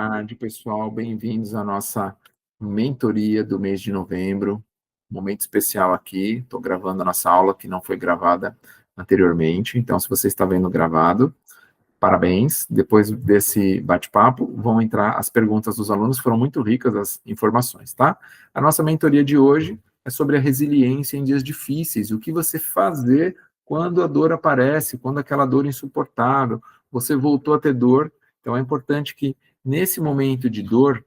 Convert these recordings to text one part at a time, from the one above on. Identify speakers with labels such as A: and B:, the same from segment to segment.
A: Tarde, pessoal. Bem-vindos à nossa mentoria do mês de novembro. Momento especial aqui. Estou gravando a nossa aula que não foi gravada anteriormente. Então, se você está vendo gravado, parabéns. Depois desse bate-papo, vão entrar as perguntas dos alunos. Foram muito ricas as informações, tá? A nossa mentoria de hoje é sobre a resiliência em dias difíceis. O que você fazer quando a dor aparece, quando aquela dor é insuportável, você voltou a ter dor. Então, é importante que nesse momento de dor,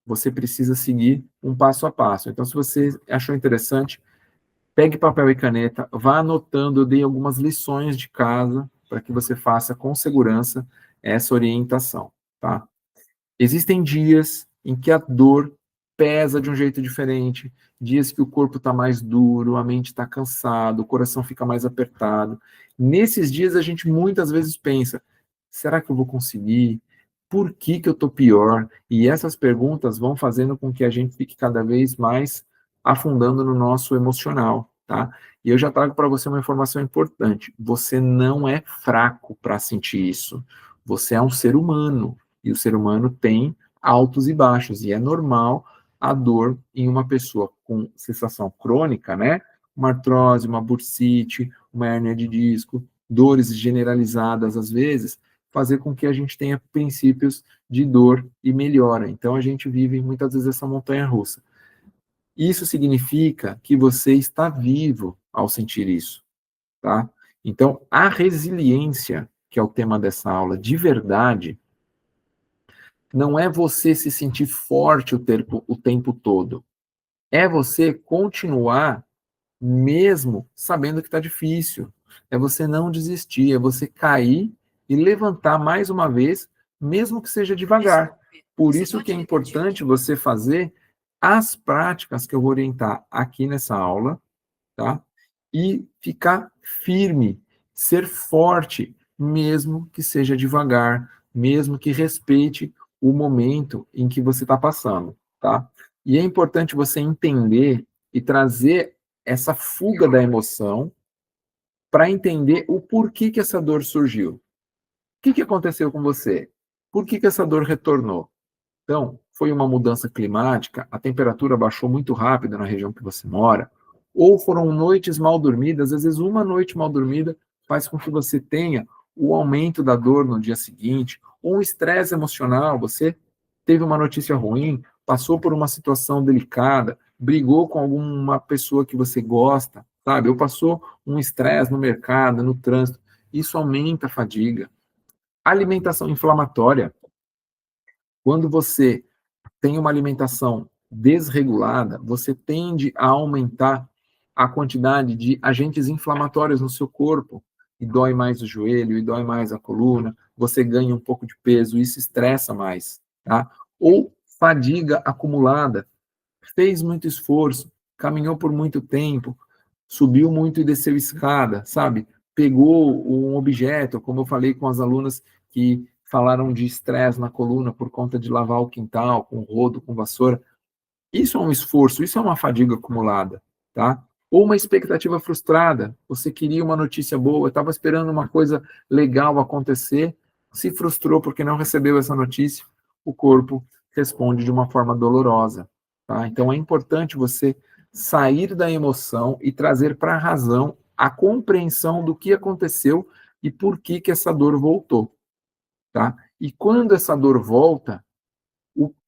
A: você precisa seguir um passo a passo. Então, se você achou interessante, pegue papel e caneta, vá anotando, eu dei algumas lições de casa para que você faça com segurança essa orientação, tá? Existem dias em que a dor pesa de um jeito diferente, dias que o corpo está mais duro, a mente está cansada, o coração fica mais apertado. Nesses dias a gente muitas vezes pensa, será que eu vou conseguir? Por que que eu estou pior? E essas perguntas vão fazendo com que a gente fique cada vez mais afundando no nosso emocional, tá? E eu já trago para você uma informação importante. Você não é fraco para sentir isso. Você é um ser humano. E o ser humano tem altos e baixos. E é normal a dor em uma pessoa com sensação crônica, né? Uma artrose, uma bursite, uma hérnia de disco, dores generalizadas às vezes, fazer com que a gente tenha princípios de dor e melhora. Então a gente vive muitas vezes essa montanha russa. Isso significa que você está vivo ao sentir isso, tá? Então a resiliência, que é o tema dessa aula, de verdade, não é você se sentir forte o tempo todo. É você continuar mesmo sabendo que está difícil. É você não desistir, é você cair e levantar mais uma vez, mesmo que seja devagar. Por isso que é importante você fazer as práticas que eu vou orientar aqui nessa aula, tá? E ficar firme, ser forte, mesmo que seja devagar, mesmo que respeite o momento em que você está passando, tá? E é importante você entender e trazer essa fuga da emoção para entender o porquê que essa dor surgiu. O que aconteceu com você? Por que essa dor retornou? Então, foi uma mudança climática, a temperatura baixou muito rápido na região que você mora, ou foram noites mal dormidas, às vezes uma noite mal dormida faz com que você tenha o aumento da dor no dia seguinte, ou um estresse emocional, você teve uma notícia ruim, passou por uma situação delicada, brigou com alguma pessoa que você gosta, sabe? Ou passou um estresse no mercado, no trânsito, isso aumenta a fadiga. Alimentação inflamatória, quando você tem uma alimentação desregulada, você tende a aumentar a quantidade de agentes inflamatórios no seu corpo, e dói mais o joelho, e dói mais a coluna, você ganha um pouco de peso, isso estressa mais, tá? Ou fadiga acumulada, fez muito esforço, caminhou por muito tempo, subiu muito e desceu escada, sabe? Pegou um objeto, como eu falei com as alunas que falaram de estresse na coluna por conta de lavar o quintal, com rodo, com vassoura. Isso é um esforço, isso é uma fadiga acumulada, tá? Ou uma expectativa frustrada. Você queria uma notícia boa, estava esperando uma coisa legal acontecer, se frustrou porque não recebeu essa notícia, o corpo responde de uma forma dolorosa, tá? Então é importante você sair da emoção e trazer para a razão a compreensão do que aconteceu e por que que essa dor voltou, tá? E quando essa dor volta,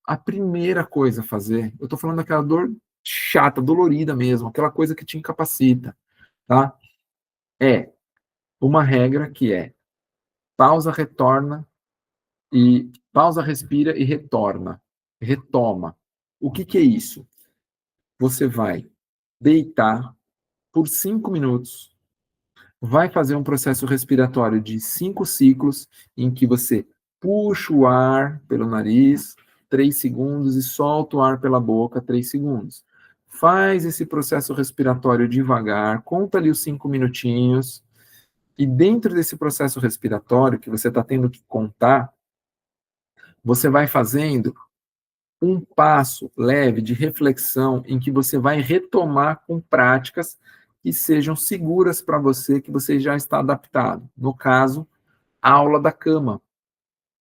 A: a primeira coisa a fazer, eu estou falando daquela dor chata, dolorida mesmo, aquela coisa que te incapacita, tá? É uma regra que é pausa, retorna e pausa, respira e retorna, retoma. O que que é isso? Você vai deitar por 5 minutos, vai fazer um processo respiratório de 5 ciclos, em que você puxa o ar pelo nariz 3 segundos e solta o ar pela boca 3 segundos. Faz esse processo respiratório devagar, conta ali os 5 minutinhos, e dentro desse processo respiratório que você está tendo que contar, você vai fazendo um passo leve de reflexão em que você vai retomar com práticas que sejam seguras para você, que você já está adaptado. No caso, a aula da cama.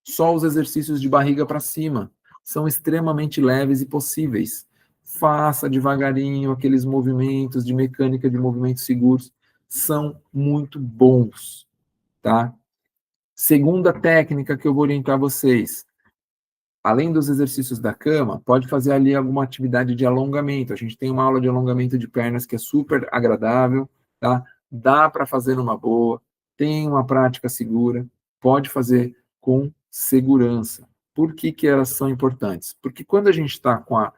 A: Só os exercícios de barriga para cima são extremamente leves e possíveis. Faça devagarinho aqueles movimentos de mecânica de movimentos seguros, são muito bons, tá? Segunda técnica que eu vou orientar vocês, além dos exercícios da cama, pode fazer ali alguma atividade de alongamento. A gente tem uma aula de alongamento de pernas que é super agradável, tá? Dá para fazer numa boa, tem uma prática segura, pode fazer com segurança. Por que que elas são importantes? Porque quando a gente está com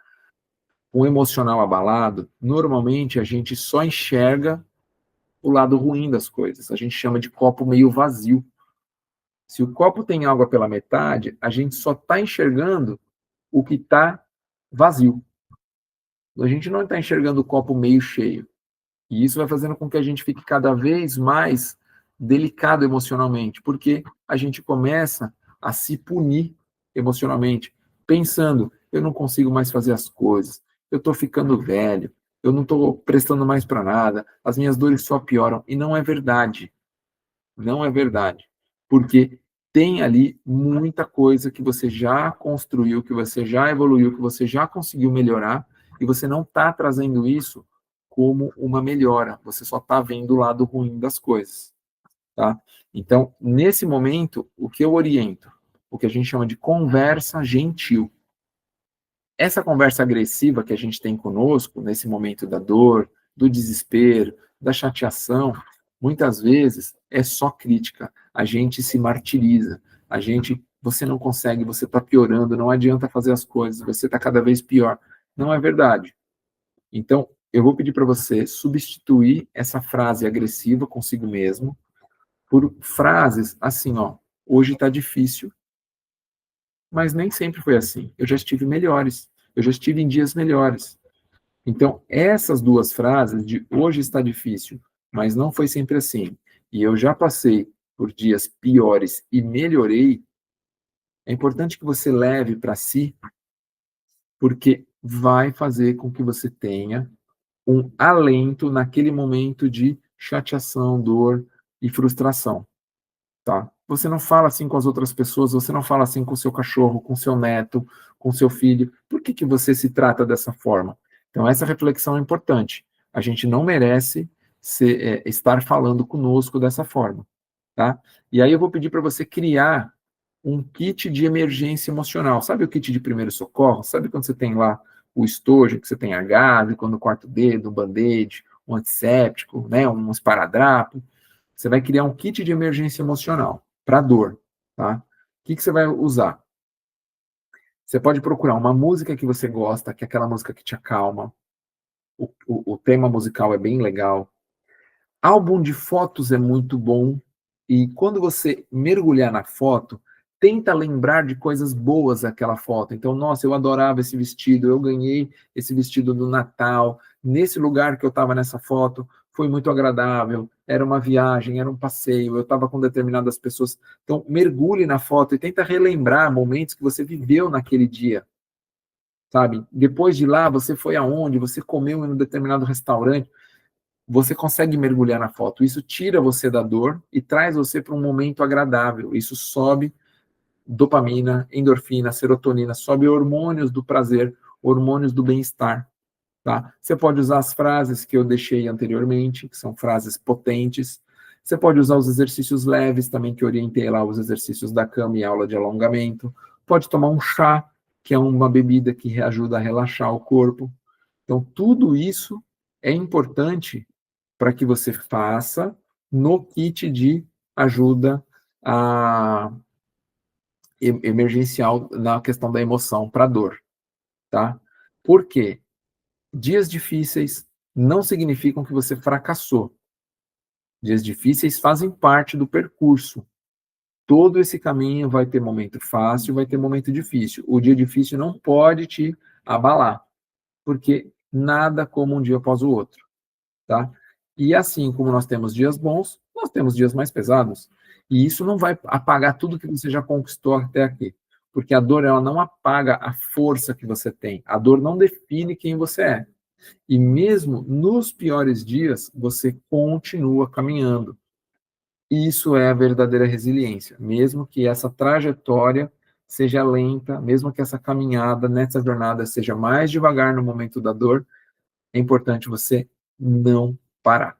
A: o emocional abalado, normalmente a gente só enxerga o lado ruim das coisas. A gente chama de copo meio vazio. Se o copo tem água pela metade, a gente só está enxergando o que está vazio. A gente não está enxergando o copo meio cheio. E isso vai fazendo com que a gente fique cada vez mais delicado emocionalmente, porque a gente começa a se punir emocionalmente, pensando, eu não consigo mais fazer as coisas, eu estou ficando velho, eu não estou prestando mais para nada, as minhas dores só pioram. E não é verdade. Não é verdade. Porque tem ali muita coisa que você já construiu, que você já evoluiu, que você já conseguiu melhorar, e você não está trazendo isso como uma melhora, você só está vendo o lado ruim das coisas, tá? Então, nesse momento, o que eu oriento? O que a gente chama de conversa gentil. Essa conversa agressiva que a gente tem conosco, nesse momento da dor, do desespero, da chateação, muitas vezes é só crítica. A gente se martiriza. Você não consegue, você está piorando, não adianta fazer as coisas, você está cada vez pior. Não é verdade. Então, eu vou pedir para você substituir essa frase agressiva consigo mesmo por frases assim, ó, hoje está difícil, mas nem sempre foi assim. Eu já estive melhores, eu já estive em dias melhores. Então, essas duas frases de hoje está difícil, mas não foi sempre assim, e eu já passei por dias piores e melhorei, é importante que você leve para si, porque vai fazer com que você tenha um alento naquele momento de chateação, dor e frustração, tá? Você não fala assim com as outras pessoas, você não fala assim com seu cachorro, com seu neto, com seu filho. Por que que você se trata dessa forma? Então, essa reflexão é importante. A gente não merece estar falando conosco dessa forma, tá? E aí eu vou pedir para você criar um kit de emergência emocional. Sabe o kit de primeiro socorro? Sabe quando você tem lá o estojo, que você tem a gase, quando corta o dedo, um band-aid, um antisséptico, né, um esparadrapo? Você vai criar um kit de emergência emocional para dor, tá? O que que você vai usar? Você pode procurar uma música que você gosta, que é aquela música que te acalma. O tema musical é bem legal. Álbum de fotos é muito bom. E quando você mergulhar na foto, tenta lembrar de coisas boas daquela foto. Então, nossa, eu adorava esse vestido, eu ganhei esse vestido do Natal, nesse lugar que eu estava nessa foto, foi muito agradável, era uma viagem, era um passeio, eu estava com determinadas pessoas. Então, mergulhe na foto e tenta relembrar momentos que você viveu naquele dia, sabe? Depois de lá, você foi aonde, você comeu em um determinado restaurante, você consegue mergulhar na foto. Isso tira você da dor e traz você para um momento agradável. Isso sobe dopamina, endorfina, serotonina, sobe hormônios do prazer, hormônios do bem-estar. Tá? Você pode usar as frases que eu deixei anteriormente, que são frases potentes. Você pode usar os exercícios leves também, que eu orientei lá, os exercícios da cama e aula de alongamento. Pode tomar um chá, que é uma bebida que ajuda a relaxar o corpo. Então, tudo isso é importante para que você faça no kit de ajuda emergencial na questão da emoção para dor, tá? Por quê? Dias difíceis não significam que você fracassou. Dias difíceis fazem parte do percurso. Todo esse caminho vai ter momento fácil, vai ter momento difícil. O dia difícil não pode te abalar, porque nada como um dia após o outro, tá? E assim como nós temos dias bons, nós temos dias mais pesados. E isso não vai apagar tudo que você já conquistou até aqui. Porque a dor, ela não apaga a força que você tem. A dor não define quem você é. E mesmo nos piores dias, você continua caminhando. Isso é a verdadeira resiliência, mesmo que essa trajetória seja lenta, mesmo que essa caminhada nessa jornada seja mais devagar no momento da dor, é importante você não parar,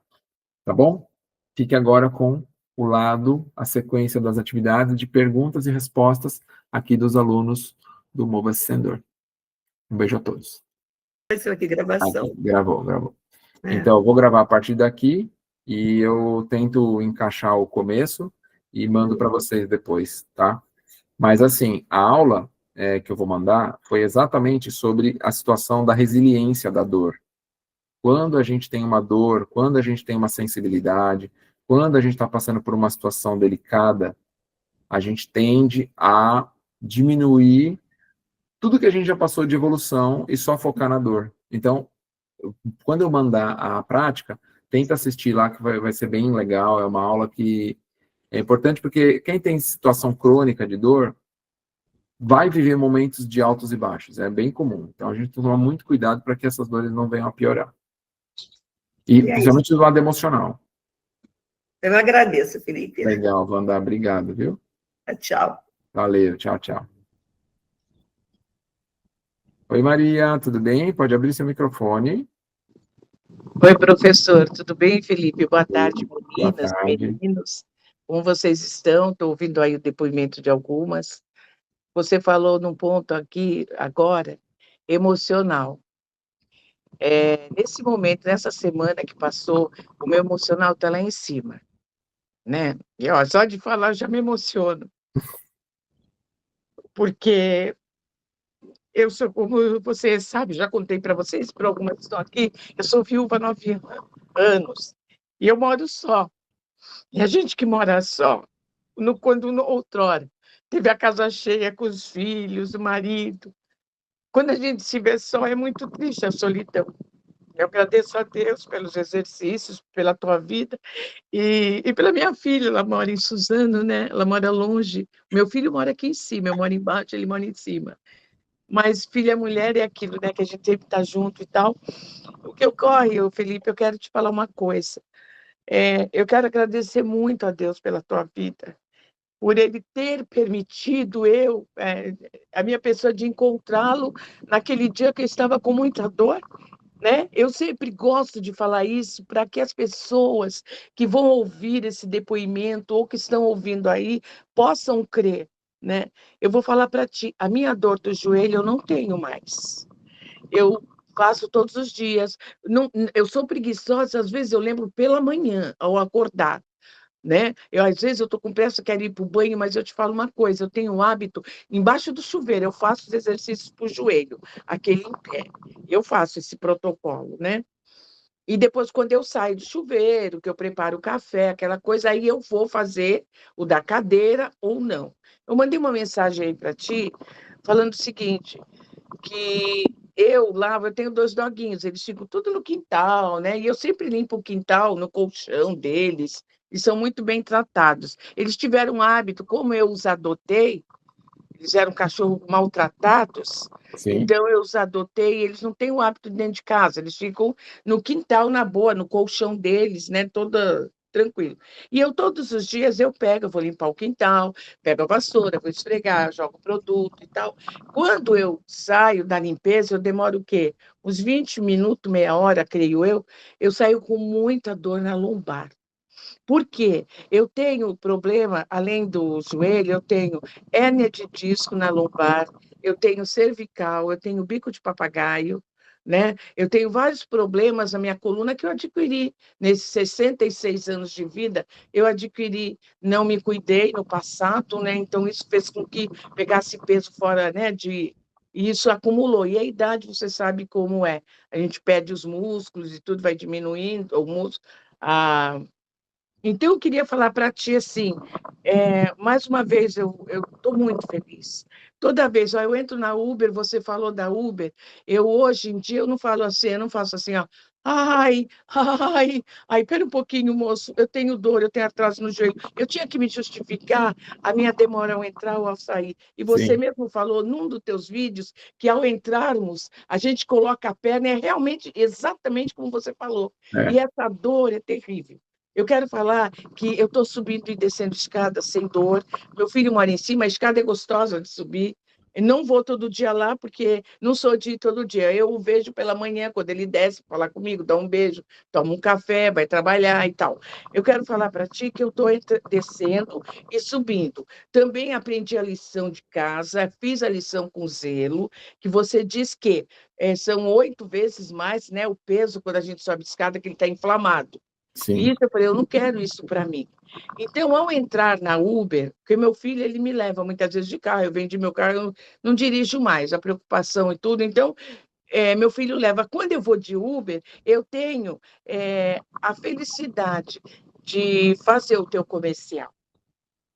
A: tá bom? Fique agora com o lado, a sequência das atividades de perguntas e respostas aqui dos alunos do Mova Sendor. Um beijo a todos.
B: Aqui, gravação.
A: Aqui, gravou. Então, eu vou gravar a partir daqui e eu tento encaixar o começo e mando para vocês depois, tá? Mas, assim, a aula que eu vou mandar foi exatamente sobre a situação da resiliência da dor. Quando a gente tem uma dor, quando a gente tem uma sensibilidade, quando a gente está passando por uma situação delicada, a gente tende a diminuir tudo que a gente já passou de evolução e só focar na dor. Então, quando eu mandar a prática, tenta assistir lá, que vai ser bem legal. É uma aula que é importante porque quem tem situação crônica de dor vai viver momentos de altos e baixos. É bem comum. Então, a gente tem que tomar muito cuidado para que essas dores não venham a piorar. E principalmente do lado emocional.
B: Eu agradeço, Felipe.
A: Legal, Wanda. Obrigado, viu?
B: Tchau.
A: Valeu, tchau, tchau. Oi, Maria, tudo bem? Pode abrir seu microfone.
C: Oi, professor, tudo bem, Felipe? Boa tarde, meninas,
A: Boa tarde.
C: meninos. Como vocês estão? Estou ouvindo aí o depoimento de algumas. Você falou num ponto aqui, agora, emocional. Nesse momento, nessa semana que passou, o meu emocional está lá em cima, né? E, ó, só de falar eu já me emociono. Porque eu sou, como você sabe, já contei para vocês, por algumas que estão aqui, eu sou viúva há 9 anos. E eu moro só. E a gente que mora só, quando outrora teve a casa cheia com os filhos, o marido, quando a gente se vê só, é muito triste a solidão. Eu agradeço a Deus pelos exercícios, pela tua vida e pela minha filha. Ela mora em Suzano, né? Ela mora longe. Meu filho mora aqui em cima, eu moro embaixo, ele mora em cima. Mas filha mulher é aquilo, né? Que a gente sempre está junto e tal. O que ocorre, Felipe, eu quero te falar uma coisa. Eu quero agradecer muito a Deus pela tua vida, por ele ter permitido a minha pessoa, de encontrá-lo naquele dia que eu estava com muita dor, né? Eu sempre gosto de falar isso para que as pessoas que vão ouvir esse depoimento ou que estão ouvindo aí possam crer, né? Eu vou falar para ti, a minha dor do joelho eu não tenho mais. Eu faço todos os dias. Não, eu sou preguiçosa, às vezes eu lembro pela manhã, ao acordar, né? Às vezes eu estou com pressa, quero ir para o banho, mas eu te falo uma coisa, eu tenho o hábito, embaixo do chuveiro, eu faço os exercícios para o joelho, aquele em pé. Eu faço esse protocolo, né? E depois, quando eu saio do chuveiro, que eu preparo o café, aquela coisa, aí eu vou fazer o da cadeira ou não. Eu mandei uma mensagem aí para ti, falando o seguinte, que eu tenho 2 doguinhos, eles ficam tudo no quintal, né? E eu sempre limpo o quintal, no colchão deles, e são muito bem tratados. Eles tiveram um hábito, como eu os adotei, eles eram cachorros maltratados,
A: Sim.
C: então eu os adotei, eles não têm o hábito dentro de casa, eles ficam no quintal, na boa, no colchão deles, né? Toda tranquilo. E eu, todos os dias, eu vou limpar o quintal, pego a vassoura, vou esfregar, jogo produto e tal. Quando eu saio da limpeza, eu demoro o quê? Uns 20 minutos, meia hora, creio eu saio com muita dor na lombar. Por quê? Eu tenho problema, além do joelho, eu tenho hérnia de disco na lombar, eu tenho cervical, eu tenho bico de papagaio, né? Eu tenho vários problemas na minha coluna que eu adquiri nesses 66 anos de vida, eu adquiri, não me cuidei no passado, né? Então isso fez com que pegasse peso fora, né, e isso acumulou. E a idade, você sabe como é. A gente perde os músculos e tudo vai diminuindo, o músculo, a então, eu queria falar para ti assim, mais uma vez, eu estou muito feliz. Toda vez, ó, eu entro na Uber, você falou da Uber, hoje em dia, eu não falo assim, eu não faço assim, ó, espera um pouquinho, moço, eu tenho dor, eu tenho atraso no joelho. Eu tinha que me justificar a minha demora ao entrar ou ao sair. E você
A: Sim.
C: mesmo falou num dos teus vídeos que ao entrarmos, a gente coloca a perna, é realmente exatamente como você falou. E essa dor é terrível. Eu quero falar que eu estou subindo e descendo escada sem dor. Meu filho mora em cima, a escada é gostosa de subir. Eu não vou todo dia lá, porque não sou de ir todo dia. Eu o vejo pela manhã, quando ele desce, falar comigo, dá um beijo, toma um café, vai trabalhar e tal. Eu quero falar para ti que eu estou descendo e subindo. Também aprendi a lição de casa, fiz a lição com zelo, que você diz que são 8 vezes mais, né, o peso quando a gente sobe escada, que ele está inflamado.
A: Sim.
C: E isso eu falei, eu não quero isso para mim. Então, ao entrar na Uber, porque meu filho, ele me leva muitas vezes de carro, eu vendi meu carro, eu não dirijo mais, a preocupação e tudo. Então, meu filho leva. Quando eu vou de Uber, eu tenho a felicidade de fazer o teu comercial.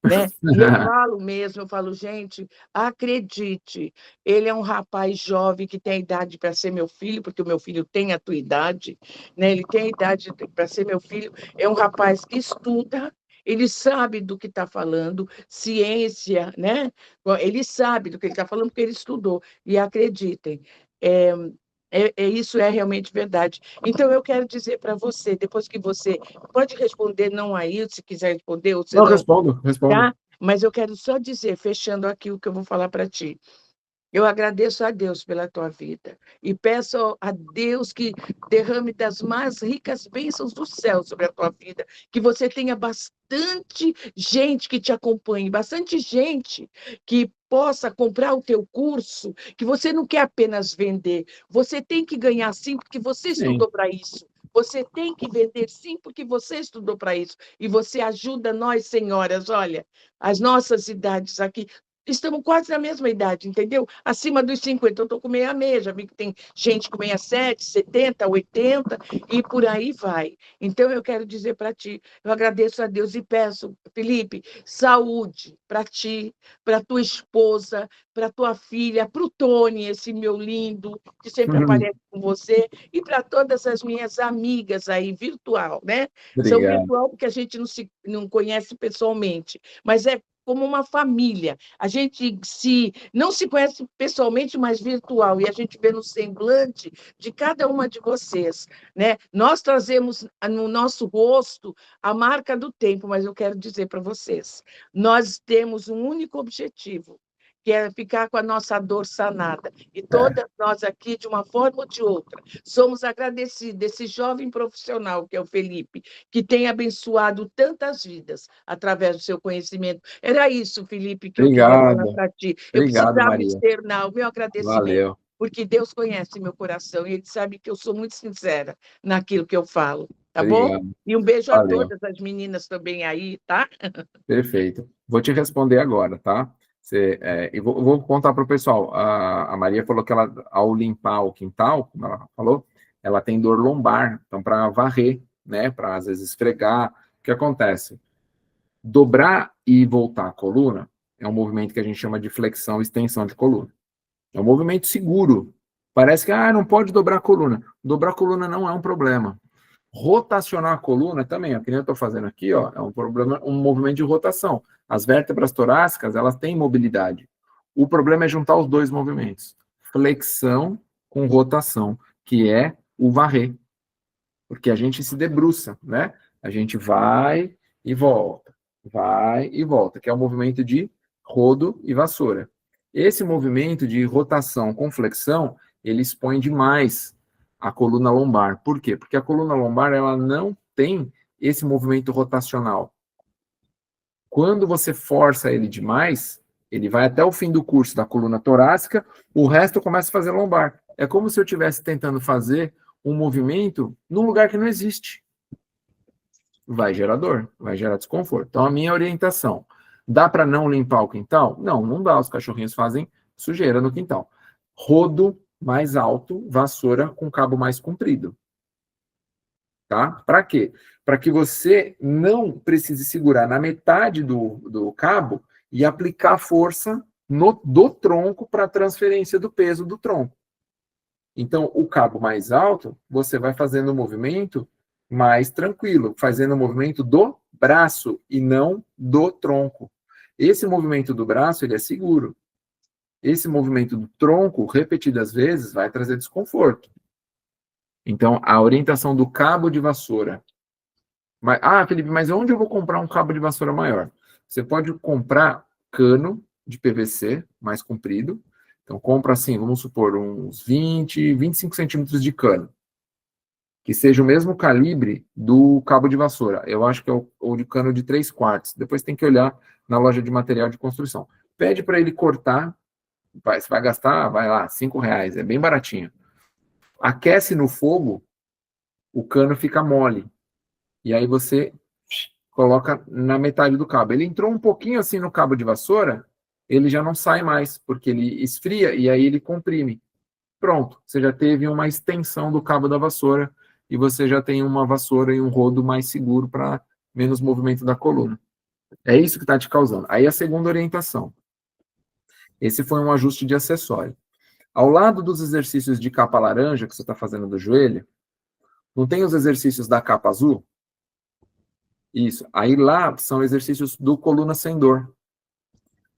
C: Né? E eu falo mesmo, eu falo, gente, acredite, ele é um rapaz jovem que tem idade para ser meu filho, porque o meu filho tem a tua idade, né? Ele tem a idade para ser meu filho, é um rapaz que estuda, ele sabe do que está falando, ciência, né? Ele sabe do que ele está falando, porque ele estudou, e acreditem, isso é realmente verdade. Então, eu quero dizer para você, depois que você pode responder, não aí, se quiser responder, ou se
A: Não,
C: não,
A: respondo.
C: tá? Mas eu quero só dizer, fechando aqui o que eu vou falar para ti. Eu agradeço a Deus pela tua vida e peço a Deus que derrame das mais ricas bênçãos do céu sobre a tua vida, que você tenha bastante gente que te acompanhe, bastante gente que possa comprar o teu curso, que você não quer apenas vender, você tem que ganhar sim, porque você
A: Sim.
C: estudou para isso. Você tem que vender sim, porque você estudou para isso. E você ajuda nós, senhoras, olha, as nossas idades aqui, estamos quase na mesma idade, entendeu? Acima dos 50, eu estou com 66, já vi que tem gente com 67, 70, 80, e por aí vai. Então, eu quero dizer para ti, eu agradeço a Deus e peço, Felipe, saúde para ti, para tua esposa, para tua filha, para o Tony, esse meu lindo, que sempre aparece com você, e para todas as minhas amigas aí, virtual, né? São
A: Obrigado.
C: virtual porque a gente não conhece pessoalmente, mas é como uma família. A gente não se conhece pessoalmente, mas virtual, e a gente vê no semblante de cada uma de vocês. Né? Nós trazemos no nosso rosto a marca do tempo, mas eu quero dizer para vocês, nós temos um único objetivo, que é ficar com a nossa dor sanada. E todas nós aqui, de uma forma ou de outra, somos agradecidos desse jovem profissional, que é o Felipe, que tem abençoado tantas vidas através do seu conhecimento. Era isso, Felipe, que eu queria falar
A: Obrigado.
C: para ti. Eu
A: Obrigado,
C: precisava
A: Maria.
C: externar o meu agradecimento,
A: Valeu.
C: porque Deus conhece meu coração e Ele sabe que eu sou muito sincera naquilo que eu falo, tá bom?
A: Obrigado.
C: E um beijo a
A: Valeu.
C: todas as meninas também aí, tá?
A: Perfeito. Vou te responder agora, tá? E vou contar para o pessoal. A Maria falou que ela, ao limpar o quintal, como ela falou, ela tem dor lombar. Então, para varrer, né? Para às vezes esfregar, o que acontece? Dobrar e voltar a coluna é um movimento que a gente chama de flexão e extensão de coluna. É um movimento seguro. Parece que não pode dobrar a coluna. Dobrar a coluna não é um problema. Rotacionar a coluna também, o que eu estou fazendo aqui, ó, é um problema, um movimento de rotação. As vértebras torácicas, elas têm mobilidade. O problema é juntar os dois movimentos, flexão com rotação, que é o varrer, porque a gente se debruça, né? A gente vai e volta, que é o movimento de rodo e vassoura. Esse movimento de rotação com flexão, ele expõe demais a coluna lombar. Por quê? Porque a coluna lombar, ela não tem esse movimento rotacional. Quando você força ele demais, ele vai até o fim do curso da coluna torácica, o resto começa a fazer lombar. É como se eu estivesse tentando fazer um movimento num lugar que não existe. Vai gerar dor, vai gerar desconforto. Então, a minha orientação, dá para não limpar o quintal? Não, não dá. Os cachorrinhos fazem sujeira no quintal. Rodo mais alto, vassoura com cabo mais comprido. Tá? Para quê? Para que você não precise segurar na metade do cabo e aplicar força do tronco para a transferência do peso do tronco. Então, o cabo mais alto, você vai fazendo o movimento mais tranquilo, fazendo o movimento do braço e não do tronco. Esse movimento do braço, ele é seguro. Esse movimento do tronco, repetidas vezes, vai trazer desconforto. Então, a orientação do cabo de vassoura Felipe, mas onde eu vou comprar um cabo de vassoura maior? Você pode comprar cano de PVC mais comprido. Então, compra assim, vamos supor, uns 20, 25 centímetros de cano. Que seja o mesmo calibre do cabo de vassoura. Eu acho que é o de cano de 3/4. Depois tem que olhar na loja de material de construção. Pede para ele cortar. Você vai gastar, vai lá, R$5. É bem baratinho. Aquece no fogo, o cano fica mole. E aí você coloca na metade do cabo. Ele entrou um pouquinho assim no cabo de vassoura, ele já não sai mais, porque ele esfria e aí ele comprime. Pronto, você já teve uma extensão do cabo da vassoura e você já tem uma vassoura e um rodo mais seguro para menos movimento da coluna. É isso que está te causando. Aí a segunda orientação. Esse foi um ajuste de acessório. Ao lado dos exercícios de capa laranja que você está fazendo do joelho, não tem os exercícios da capa azul? Isso. Aí lá são exercícios do coluna sem dor.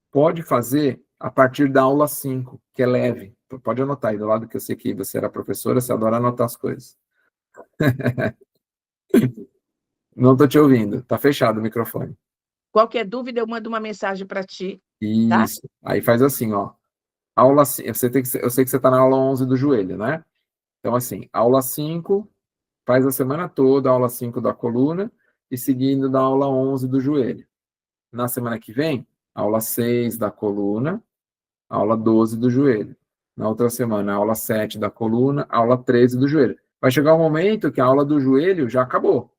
A: Pode fazer a partir da aula 5, que é leve. Pode anotar aí do lado, que eu sei que você era professora, você adora anotar as coisas. Não estou te ouvindo. Está fechado o microfone.
C: Qualquer dúvida, eu mando uma mensagem para ti.
A: Isso. Tá? Aí faz assim, ó. Aula, eu sei que você está na aula 11 do joelho, né? Então, assim, aula 5, faz a semana toda, aula 5 da coluna, e seguindo da aula 11 do joelho. Na semana que vem, aula 6 da coluna, aula 12 do joelho. Na outra semana, aula 7 da coluna, aula 13 do joelho. Vai chegar um momento que a aula do joelho já acabou.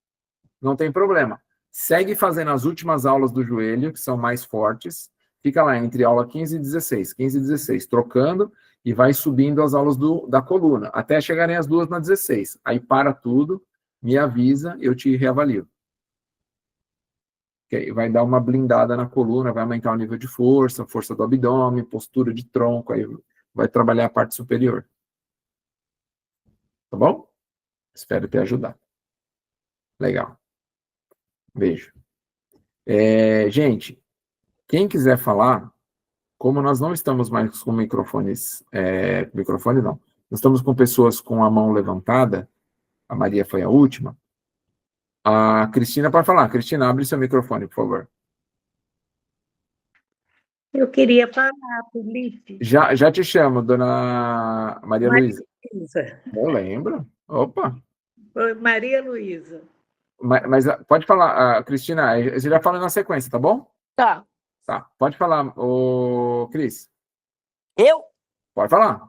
A: Não tem problema. Segue fazendo as últimas aulas do joelho, que são mais fortes. Fica lá entre aula 15 e 16. 15 e 16, trocando, e vai subindo as aulas da coluna, até chegarem as duas na 16. Aí para tudo, me avisa, eu te reavalio. Vai dar uma blindada na coluna, vai aumentar o nível de força, força do abdômen, postura de tronco, aí vai trabalhar a parte superior. Tá bom? Espero ter ajudado. Legal. Beijo. Gente, quem quiser falar, como nós não estamos mais com microfones, microfone não, nós estamos com pessoas com a mão levantada, a Maria foi a última, a Cristina pode falar. Cristina, abre seu microfone, por favor.
B: Eu queria falar, Felipe.
A: Já te chamo, dona Maria Luísa. Eu lembro. Opa.
B: Maria Luísa.
A: Mas pode falar, Cristina, você já fala na sequência, tá bom?
C: Tá.
A: Tá, pode falar, Cris.
D: Eu?
A: Pode falar.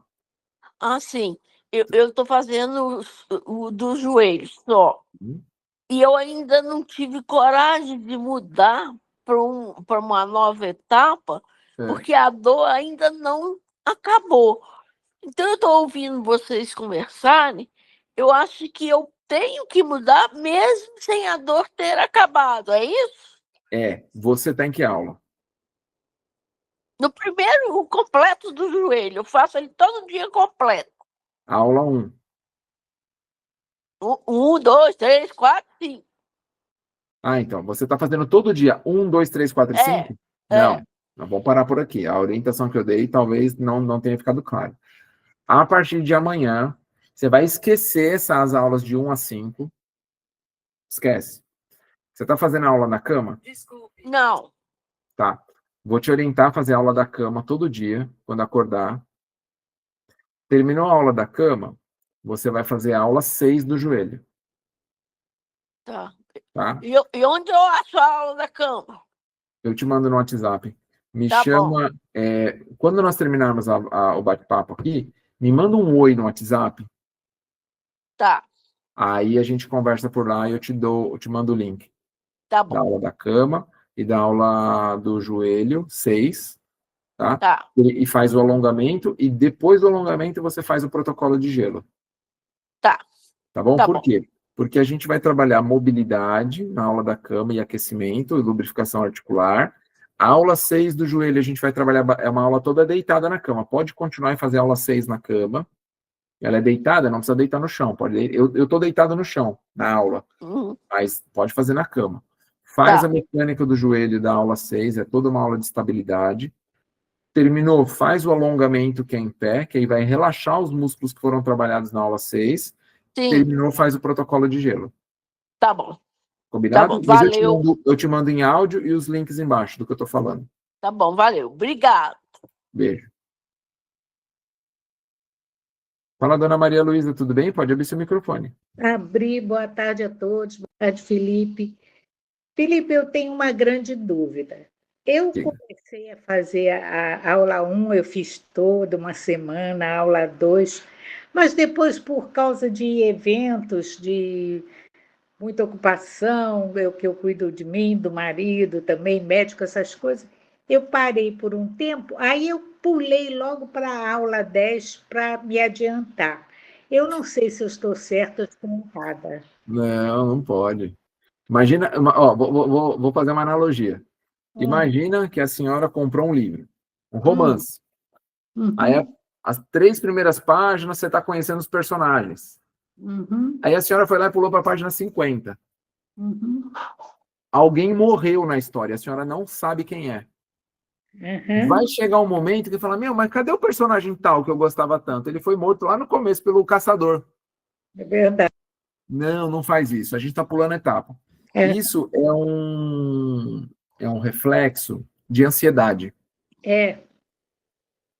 D: Sim. Eu estou fazendo o dos joelhos só. E eu ainda não tive coragem de mudar para uma nova etapa, porque a dor ainda não acabou. Então, eu estou ouvindo vocês conversarem, eu acho que eu tenho que mudar mesmo sem a dor ter acabado, é isso?
A: Você está em que aula?
D: No primeiro, o completo do joelho, eu faço ele todo dia completo.
A: Aula 1.
D: 1, 2, 3, 4, 5.
A: Então, você está fazendo todo dia 1, 2, 3, 4 e 5? Não, vamos parar por aqui. A orientação que eu dei talvez não tenha ficado claro. A partir de amanhã, você vai esquecer essas aulas de 1 a 5. Esquece. Você está fazendo aula na cama?
D: Desculpe. Não.
A: Tá. Vou te orientar a fazer aula da cama todo dia, quando acordar. Terminou a aula da cama, você vai fazer a aula 6 do joelho.
D: Tá.
A: E
D: onde eu acho a aula da cama?
A: Eu te mando no WhatsApp. Me
D: Tá
A: chama. Quando nós terminarmos o bate-papo aqui, me manda um oi no WhatsApp.
D: Tá.
A: Aí a gente conversa por lá e eu te mando o link.
D: Tá bom.
A: Da aula da cama e da aula do joelho, 6. Tá?
D: Tá.
A: E faz o alongamento, e depois do alongamento você faz o protocolo de gelo.
D: Tá.
A: Tá bom?
D: Tá
A: Por
D: bom.
A: quê? Porque a gente vai trabalhar mobilidade na aula da cama e aquecimento e lubrificação articular. A aula 6 do joelho a gente vai trabalhar, é uma aula toda deitada na cama. Pode continuar e fazer a aula 6 na cama. Ela é deitada, não precisa deitar no chão. Eu tô deitado no chão na aula, mas pode fazer na cama. Faz a mecânica do joelho da aula 6, é toda uma aula de estabilidade. Terminou, faz o alongamento que é em pé, que aí vai relaxar os músculos que foram trabalhados na aula 6.
D: Sim.
A: Terminou, faz o protocolo de gelo.
D: Tá bom.
A: Combinado?
D: bom,
A: Mas
D: valeu.
A: eu te mando em áudio e os links embaixo do que eu estou falando.
D: Tá bom, valeu. Obrigado.
A: Beijo. Fala, dona Maria Luísa, tudo bem? Pode abrir seu microfone.
B: Abri, boa tarde a todos, boa tarde, Felipe. Felipe, eu tenho uma grande dúvida. Eu
A: Diga.
B: comecei a fazer a aula 1, eu fiz toda uma semana, a aula 2, mas depois, por causa de eventos, de muita ocupação, que eu cuido de mim, do marido também, médico, essas coisas, eu parei por um tempo, aí eu pulei logo para a aula 10 para me adiantar. Eu não sei se eu estou certa ou estou errada.
A: Não, não pode. Imagina, ó, vou fazer uma analogia.
B: Hum,
A: Imagina que a senhora comprou um livro, um
B: hum,
A: romance. Aí
B: uhum,
A: as 3 primeiras páginas você está conhecendo os personagens.
B: uhum,
A: Aí a senhora foi lá e pulou para a página 50.
B: uhum,
A: Alguém morreu na história, a senhora não sabe quem é. Vai
B: uhum.
A: chegar um momento que fala, meu, mas cadê o personagem tal que eu gostava tanto? Ele foi morto lá no começo pelo caçador.
B: É verdade.
A: Não, não faz isso. A gente está pulando etapa.
B: É,
A: Isso é um reflexo de ansiedade.
B: é,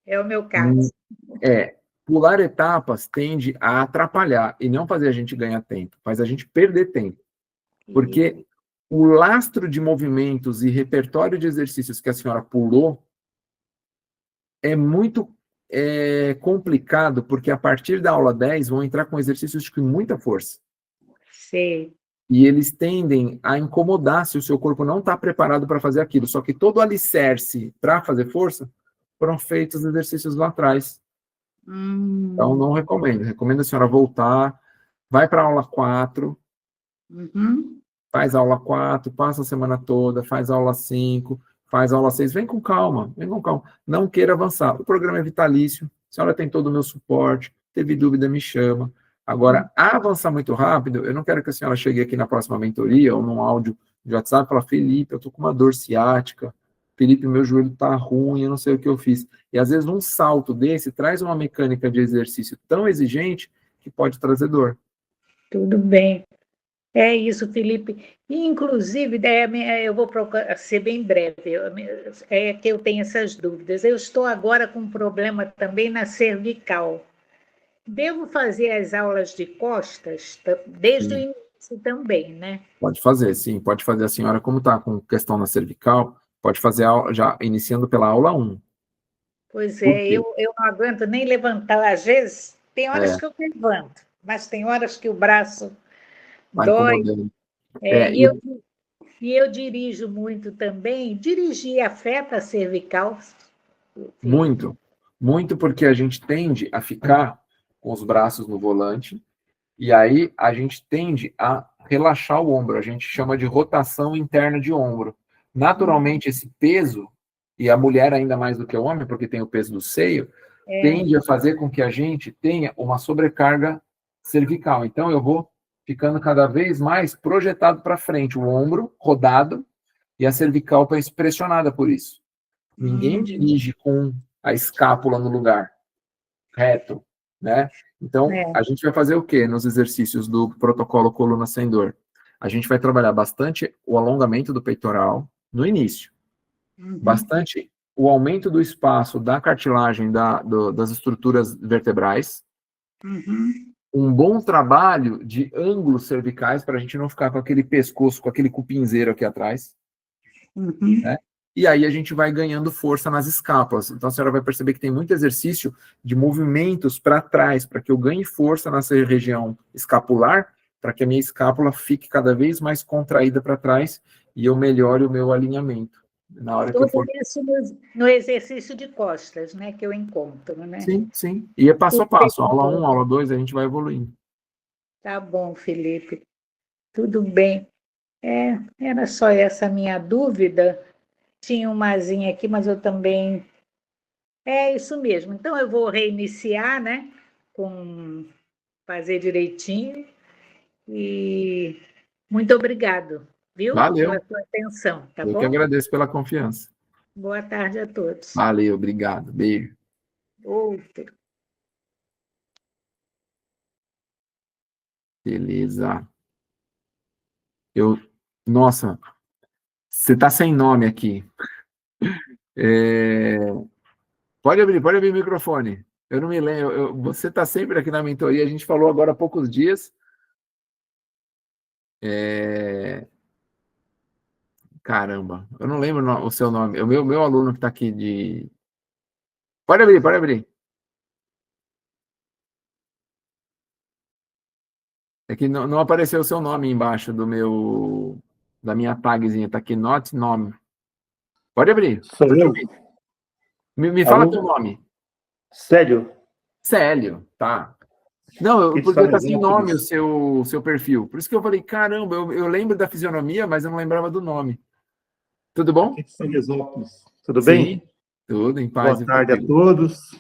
B: é o meu
A: Hum,
B: caso.
A: pular etapas tende a atrapalhar e não fazer a gente ganhar tempo, faz a gente perder tempo.
B: E,
A: Porque o lastro de movimentos e repertório de exercícios que a senhora pulou é muito complicado, porque a partir da aula 10 vão entrar com exercícios com muita força.
B: sei.
A: E eles tendem a incomodar se o seu corpo não está preparado para fazer aquilo. Só que todo o alicerce para fazer força foram feitos exercícios lá atrás. Então,
B: Hum,
A: não recomendo. Recomendo a senhora voltar, vai para a aula 4,
B: uhum.
A: faz a aula 4, passa a semana toda, faz a aula 5, faz a aula 6. Vem com calma, vem com calma. Não queira avançar. O programa é vitalício, a senhora tem todo o meu suporte, teve dúvida, me chama. Agora, avançar muito rápido, eu não quero que a senhora chegue aqui na próxima mentoria ou num áudio de WhatsApp e fale, Felipe, eu tô com uma dor ciática, Felipe, meu joelho tá ruim, eu não sei o que eu fiz. E às vezes um salto desse traz uma mecânica de exercício tão exigente que pode trazer dor.
B: Tudo bem. É isso, Felipe. E, inclusive, eu vou procurar ser bem breve. É que eu tenho essas dúvidas. Eu estou agora com um problema também na cervical. Devo fazer as aulas de costas desde o
A: Sim.
B: início também, né?
A: Pode fazer, sim, pode fazer. A senhora, como está com questão na cervical, pode fazer já iniciando pela aula 1.
B: Pois
A: Por
B: é,
A: quê?
B: eu não aguento nem levantar. Às vezes, tem horas
A: É,
B: que eu levanto, mas tem horas que o braço
A: está
B: dói.
A: incomodando.
B: É,
A: É,
B: e eu dirijo muito também. Dirigir afeta a cervical, Felipe?
A: muito, muito porque a gente tende a ficar com os braços no volante e aí a gente tende a relaxar o ombro. A gente chama de rotação interna de ombro. Naturalmente, esse peso, e a mulher ainda mais do que o homem, porque tem o peso do seio,
B: É,
A: tende a fazer com que a gente tenha uma sobrecarga cervical. Então, eu vou ficando cada vez mais projetado para frente, o ombro rodado e a cervical pressionada por isso. Ninguém
B: hum,
A: dirige com a escápula no lugar, reto, né? Então,
B: é,
A: a gente vai fazer o quê nos exercícios do protocolo coluna sem dor? A gente vai trabalhar bastante o alongamento do peitoral no início,
B: uhum,
A: bastante o aumento do espaço da cartilagem das estruturas vertebrais,
B: uhum,
A: um bom trabalho de ângulos cervicais para a gente não ficar com aquele pescoço, com aquele cupinzeiro aqui atrás,
B: uhum.
A: né? E aí a gente vai ganhando força nas escápulas. Então a senhora vai perceber que tem muito exercício de movimentos para trás, para que eu ganhe força nessa região escapular, para que a minha escápula fique cada vez mais contraída para trás e eu melhore o meu alinhamento. Na hora que eu
B: Tudo
A: for.
B: isso no exercício de costas, né, que eu encontro, né?
A: Sim, sim. E é passo
B: O
A: a passo. Aula 1,
B: peitor.
A: aula 2, a gente vai evoluindo.
B: Tá bom, Felipe. Tudo bem. Era só essa minha dúvida. Tinha umazinha aqui, mas eu também. É isso mesmo. Então eu vou reiniciar, né? Com fazer direitinho. E muito obrigado, viu? Pela
A: Valeu.
B: sua atenção, tá
A: Eu que
B: bom?
A: agradeço pela confiança.
B: Boa tarde a todos.
A: Valeu, obrigado. Beijo.
B: Outro.
A: Beleza. Eu Nossa, você tá sem nome aqui. Pode abrir o microfone. Eu não me lembro. Você tá sempre aqui na mentoria. A gente falou agora há poucos dias. Caramba, eu não lembro o seu nome. O meu aluno que está aqui de. Pode abrir. É que não apareceu o seu nome embaixo da minha tagzinha. Está aqui, not nome. Pode abrir.
E: Sou eu?
A: Me fala
E: Alô?
A: teu nome.
E: Sério?
A: Célio, tá. Não,
E: Que
A: porque está
E: são
A: sem nome
E: exóticos.
A: o seu perfil. Por isso que eu falei, caramba, eu lembro da fisionomia, mas eu não lembrava do nome. Tudo bom?
E: Aqui de São Exópolis. Tudo
A: Sim,
E: bem?
A: tudo em paz
E: Boa
A: e
E: tarde a
A: tranquilo.
E: todos,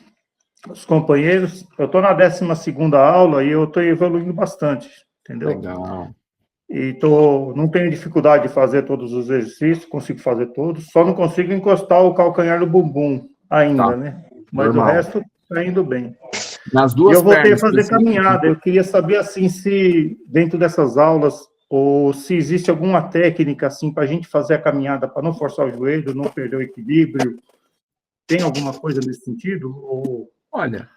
E: os companheiros. Eu estou na 12ª aula e eu estou evoluindo bastante, entendeu?
A: Legal.
E: E não tenho dificuldade de fazer todos os exercícios, consigo fazer todos, só não consigo encostar o calcanhar no bumbum ainda,
A: Tá,
E: né? Mas
A: normal.
E: o resto está indo bem.
A: Nas
E: E
A: duas
E: eu voltei a
A: pernas.
E: fazer caminhada. Eu queria saber, assim, se dentro dessas aulas, ou se existe alguma técnica, assim, para a gente fazer a caminhada, para não forçar o joelho, não perder o equilíbrio. Tem alguma coisa nesse sentido? Ou...
A: Olha,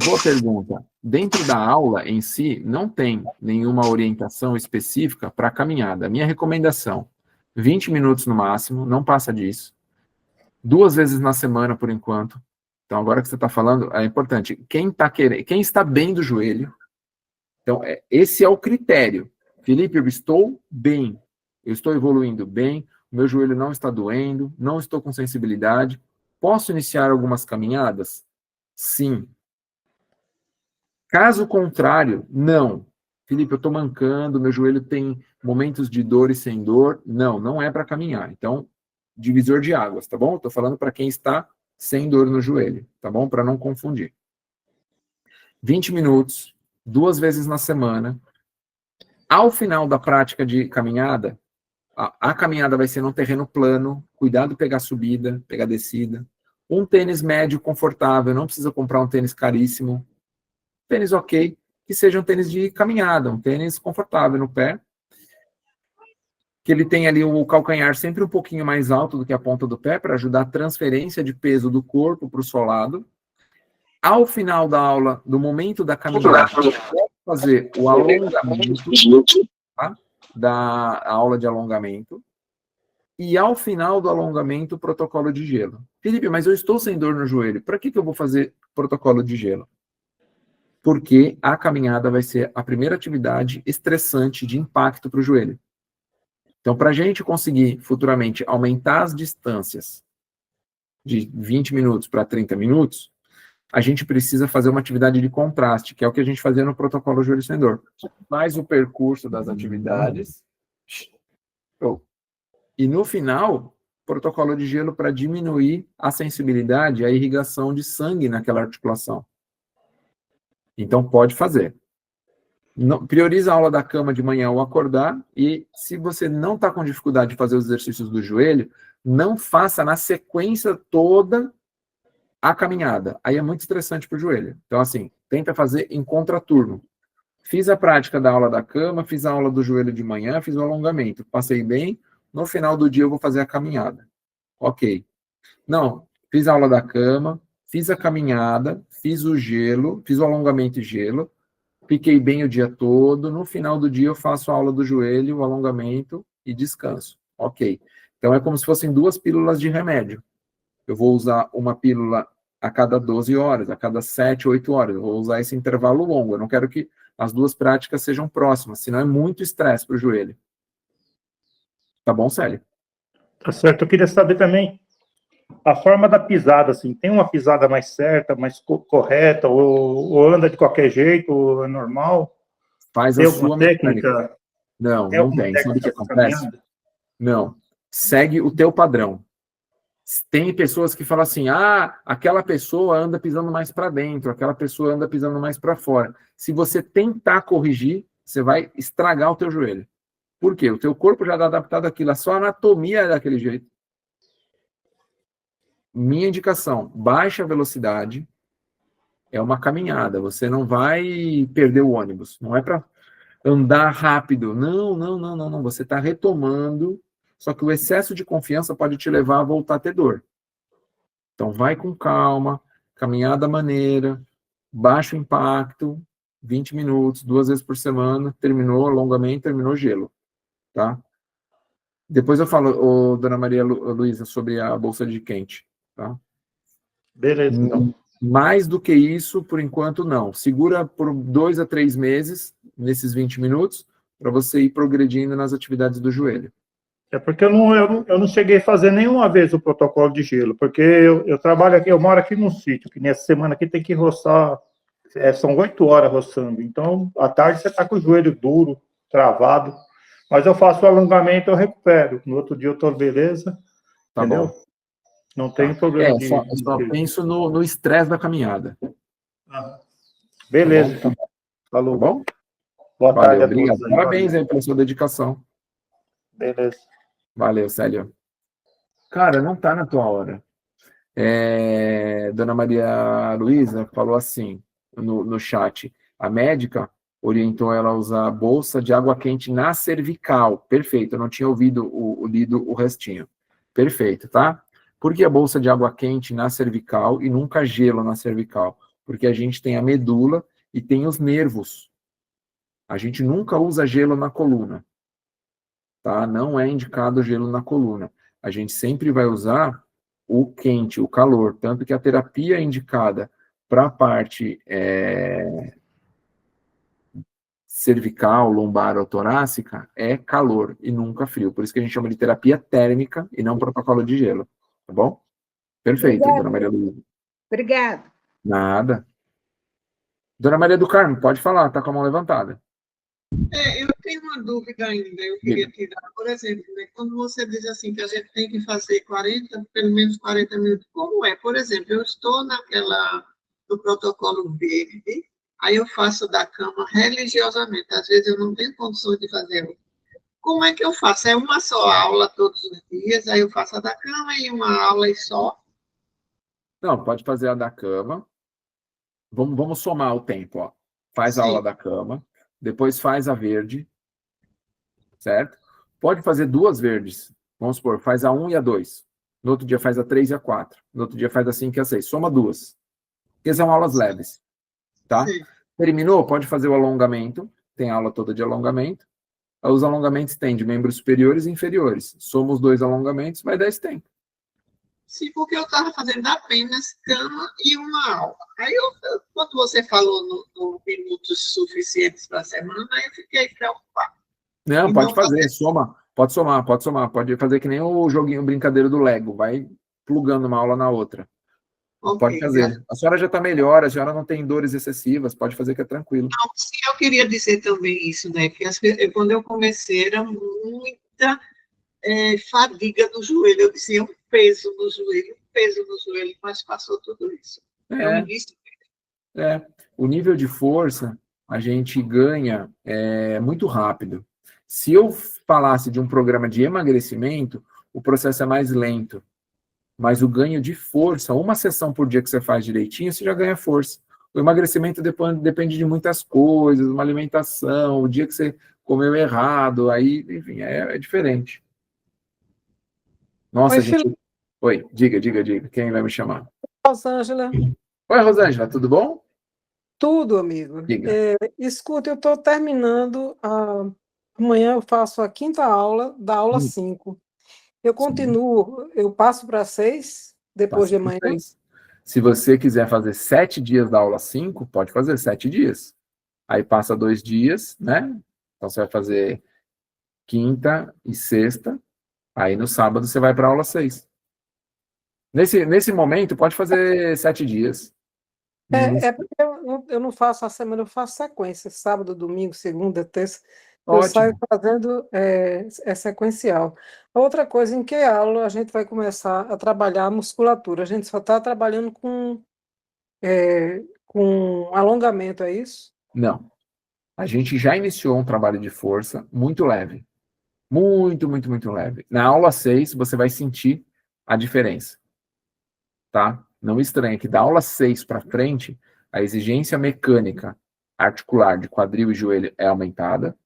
A: boa pergunta. Dentro da aula em si, não tem nenhuma orientação específica para caminhada. Minha recomendação, 20 minutos no máximo, não passa disso. 2 vezes na semana, por enquanto. Então, agora que você está falando, é importante. Quem está bem do joelho, então, esse é o critério. Felipe, eu estou bem. Eu estou evoluindo bem, o meu joelho não está doendo, não estou com sensibilidade. Posso iniciar algumas caminhadas? Sim. Caso contrário, não. Felipe, eu estou mancando, meu joelho tem momentos de dor e sem dor. Não é para caminhar. Então, divisor de águas, tá bom? Estou falando para quem está sem dor no joelho, tá bom? Para não confundir. 20 minutos, 2 vezes na semana. Ao final da prática de caminhada, a caminhada vai ser num terreno plano, cuidado pegar subida, pegar descida. Um tênis médio, confortável, não precisa comprar um tênis caríssimo. Tênis ok, que seja um tênis de caminhada, um tênis confortável no pé, que ele tenha ali o calcanhar sempre um pouquinho mais alto do que a ponta do pé, para ajudar a transferência de peso do corpo para o solado. Ao final da aula, no momento da caminhada, fazer o alongamento, tá? Da aula de alongamento. E ao final do alongamento, o protocolo de gelo. Felipe, mas eu estou sem dor no joelho. Para que eu vou fazer protocolo de gelo? Porque a caminhada vai ser a primeira atividade estressante de impacto para o joelho. Então, para a gente conseguir futuramente aumentar as distâncias de 20 minutos para 30 minutos, a gente precisa fazer uma atividade de contraste, que é o que a gente fazia no protocolo joelho sem dor. Mais o percurso das atividades. E no final, protocolo de gelo para diminuir a sensibilidade e a irrigação de sangue naquela articulação. Então, pode fazer. Não, prioriza a aula da cama de manhã ao acordar, e se você não está com dificuldade de fazer os exercícios do joelho, não faça na sequência toda a caminhada. Aí é muito estressante para o joelho. Então, assim, tenta fazer em contraturno. Fiz a prática da aula da cama, fiz a aula do joelho de manhã, fiz o alongamento. Passei bem, no final do dia eu vou fazer a caminhada. Ok. Não, fiz a aula da cama, fiz a caminhada, fiz o gelo, fiz o alongamento e gelo, fiquei bem o dia todo, no final do dia eu faço a aula do joelho, o alongamento e descanso. Ok. Então é como se fossem 2 pílulas de remédio. Eu vou usar uma pílula a cada 12 horas, a cada 7, 8 horas. Eu vou usar esse intervalo longo. Eu não quero que as 2 práticas sejam próximas, senão é muito estresse para o joelho. Tá bom, Célio?
E: Tá certo. Eu queria saber também a forma da pisada, assim. Tem uma pisada mais certa, mais correta, ou anda de qualquer jeito, ou é normal?
A: Faz
E: Tem
A: a
E: alguma
A: sua mecânica.
E: técnica?
A: Não,
E: Tem
A: não
E: alguma
A: tem. Sabe o que
E: técnica para
A: acontece?
E: caminhada?
A: Não. Segue o teu padrão. Tem pessoas que falam assim, aquela pessoa anda pisando mais para dentro, aquela pessoa anda pisando mais para fora. Se você tentar corrigir, você vai estragar o teu joelho. Por quê? O teu corpo já está adaptado àquilo, a sua anatomia é daquele jeito. Minha indicação, baixa velocidade, é uma caminhada, você não vai perder o ônibus, não é para... andar rápido. Não. Você está retomando, só que o excesso de confiança pode te levar a voltar a ter dor. Então, vai com calma, caminhada maneira, baixo impacto, 20 minutos, 2 vezes por semana, terminou alongamento, terminou gelo, tá? Depois eu falo, dona Maria Luísa, sobre a bolsa de quente, tá?
E: Beleza, então.
A: Mais do que isso, por enquanto, não. Segura por 2 a 3 meses, nesses 20 minutos, para você ir progredindo nas atividades do joelho.
E: É porque eu não cheguei a fazer nenhuma vez o protocolo de gelo, porque eu trabalho aqui, eu moro aqui num sítio, que nessa semana aqui tem que roçar, são 8 horas roçando, então à tarde você está com o joelho duro, travado, mas eu faço o alongamento, eu recupero, no outro dia eu estou beleza,
A: Tá
E: entendeu?
A: bom.
E: Não tem problema
A: Só penso no estresse da caminhada.
E: Beleza,
A: tá bom?
E: Falou.
A: Tá bom?
E: Boa tarde a
A: obrigado.
E: todos.
A: Parabéns aí pela sua dedicação.
E: Beleza.
A: Valeu, Célio. Cara, não tá na tua hora. Dona Maria Luísa falou assim, no chat, a médica orientou ela a usar a bolsa de água quente na cervical. Perfeito, eu não tinha ouvido lido o restinho. Perfeito, tá? Por que a bolsa de água quente na cervical e nunca gelo na cervical? Porque a gente tem a medula e tem os nervos. A gente nunca usa gelo na coluna. Tá? Não é indicado gelo na coluna. A gente sempre vai usar o quente, o calor. Tanto que a terapia indicada para a parte cervical, lombar ou torácica é calor e nunca frio. Por isso que a gente chama de terapia térmica e não protocolo de gelo. Tá bom? Perfeito,
B: Obrigada.
A: Dona Maria Luísa.
B: Obrigada.
A: Nada. Dona Maria do Carmo, pode falar, tá com a mão levantada.
F: Eu tenho uma dúvida ainda, eu queria tirar, por exemplo, né, quando você diz assim que a gente tem que fazer pelo menos 40 minutos, como é? Por exemplo, eu estou no protocolo verde, aí eu faço da cama religiosamente, às vezes eu não tenho condições de fazer outra. Como é que eu faço? É uma só aula todos os dias, aí eu faço a da cama e uma aula e só?
A: Não, pode fazer a da cama. Vamos somar o tempo, ó. Faz
F: Sim.
A: a aula da cama, depois faz a verde, certo? Pode fazer 2 verdes. Vamos supor, faz a 1 e a 2. No outro dia faz a 3 e a 4. No outro dia faz a 5 e a 6. Soma 2. Porque são aulas leves, tá?
F: Sim.
A: Terminou? Pode fazer o alongamento. Tem aula toda de alongamento. Os alongamentos têm de membros superiores e inferiores. Soma os 2 alongamentos, vai dar esse tempo.
F: Sim, porque eu estava fazendo apenas cama e uma aula. Aí, quando você falou no minutos suficientes para a semana, aí eu fiquei preocupada.
A: Não,
F: E
A: pode
F: não
A: fazer, soma. Pode somar. Pode fazer que nem o joguinho brincadeiro do Lego. Vai plugando uma aula na outra.
F: Ok,
A: Pode fazer. A senhora já está melhor, a senhora não tem dores excessivas, pode fazer que é tranquilo.
F: Não, sim, eu queria dizer também isso, né? Que quando eu comecei era muita fadiga no joelho. Eu dizia um peso no joelho, mas passou tudo isso. É um início.
A: O nível de força a gente ganha muito rápido. Se eu falasse de um programa de emagrecimento, o processo é mais lento. Mas o ganho de força, uma sessão por dia que você faz direitinho, você já ganha força. O emagrecimento depende de muitas coisas, uma alimentação, o dia que você comeu errado, aí, enfim, é diferente. Nossa,
G: Oi,
A: gente. Oi, diga. Quem vai me chamar?
G: Rosângela.
A: Oi, Rosângela, tudo bom?
G: Tudo, amigo.
A: Diga.
G: Escuta, eu estou terminando. Amanhã eu faço a 5ª aula, da aula 5. Eu continuo, eu passo para 6, depois de amanhã.
A: Se você quiser fazer 7 dias da aula 5, pode fazer 7 dias. Aí passa 2 dias, né? Então você vai fazer quinta e sexta. Aí no sábado você vai para a aula 6. Nesse momento, pode fazer 7 dias.
G: Porque eu não faço a semana, eu faço sequência. Sábado, domingo, segunda, terça. Eu
A: Ótimo.
G: saio fazendo sequencial. A outra coisa, em que aula a gente vai começar a trabalhar a musculatura? A gente só está trabalhando com alongamento, é isso?
A: Não. A gente já iniciou um trabalho de força muito leve. Muito, muito, muito leve. Na aula 6, você vai sentir a diferença. Tá? Não estranha que da aula 6 para frente, a exigência mecânica articular de quadril e joelho é aumentada,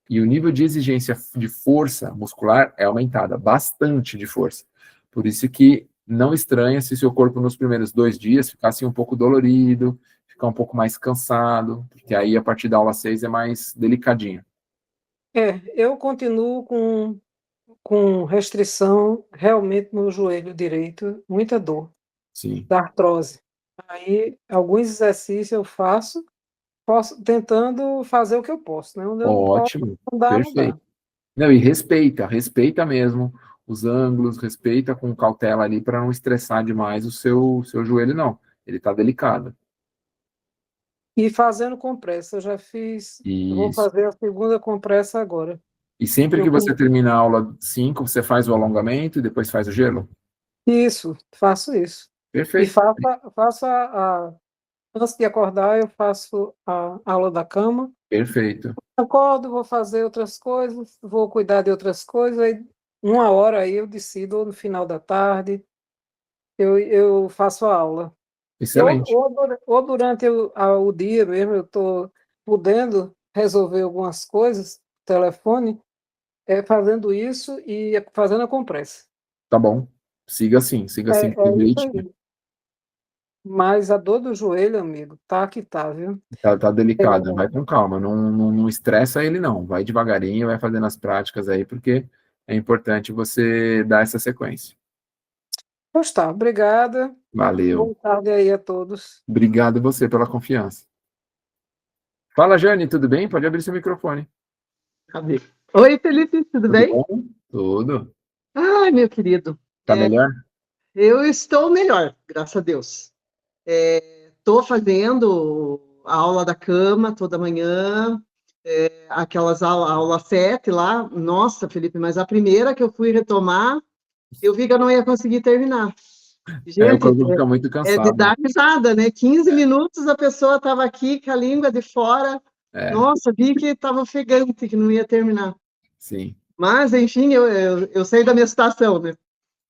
A: e o nível de exigência de força muscular é aumentada, bastante de força. Por isso que não estranha se seu corpo nos primeiros 2 dias ficar assim um pouco dolorido, ficar um pouco mais cansado, porque aí a partir da aula 6 é mais delicadinho.
G: Eu continuo com restrição realmente no joelho direito, muita dor,
A: Sim.
G: da artrose. Aí, alguns exercícios eu faço tentando fazer o que eu posso, né? Onde eu não posso,
A: Ótimo,
G: não dá, não
A: perfeito.
G: dá.
A: Não, e respeita mesmo os ângulos, respeita com cautela ali para não estressar demais o seu joelho, não. Ele está delicado.
G: E fazendo compressa, eu já fiz, vou
A: Isso.
G: fazer a segunda compressa agora.
A: E sempre que
G: Eu,
A: você termina a aula 5, você faz o alongamento e depois faz o gelo?
G: isso, faço isso. E
A: Perfeito.
G: faço antes de acordar, eu faço a aula da cama.
A: Perfeito.
G: Acordo, vou fazer outras coisas, vou cuidar de outras coisas, aí 1 hora aí eu decido, ou no final da tarde, eu faço a aula.
A: Excelente.
G: Ou durante o dia mesmo, eu estou podendo resolver algumas coisas, telefone, fazendo isso e fazendo a compressa.
A: Tá bom. Siga assim
G: É isso
A: direitinho.
G: aí. Mas a dor do joelho, amigo, tá que tá, viu?
A: Tá delicado. Vai com calma. Não estressa ele, não. Vai devagarinho, vai fazendo as práticas aí, porque é importante você dar essa sequência.
G: Pois tá, obrigada.
A: Valeu.
G: Boa tarde aí a todos.
A: Obrigado você pela confiança. Fala, Jane, tudo bem? Pode abrir seu microfone.
H: Cadê? Oi, Felipe, tudo bem?
A: Bom? Tudo.
H: Ai, meu querido,
A: Tá melhor?
H: eu estou melhor, graças a Deus. Estou fazendo a aula da cama toda manhã, aquelas aula 7 lá. Nossa, Felipe, mas a primeira que eu fui retomar, eu vi que eu não ia conseguir terminar.
A: O
H: Gente,
A: corpo fica muito
H: de
A: cansado.
H: dar risada, né? 15 minutos a pessoa estava aqui com a língua de fora. Nossa, vi que estava ofegante, que não ia terminar.
A: Sim.
H: Mas, enfim, eu sei da minha situação, né?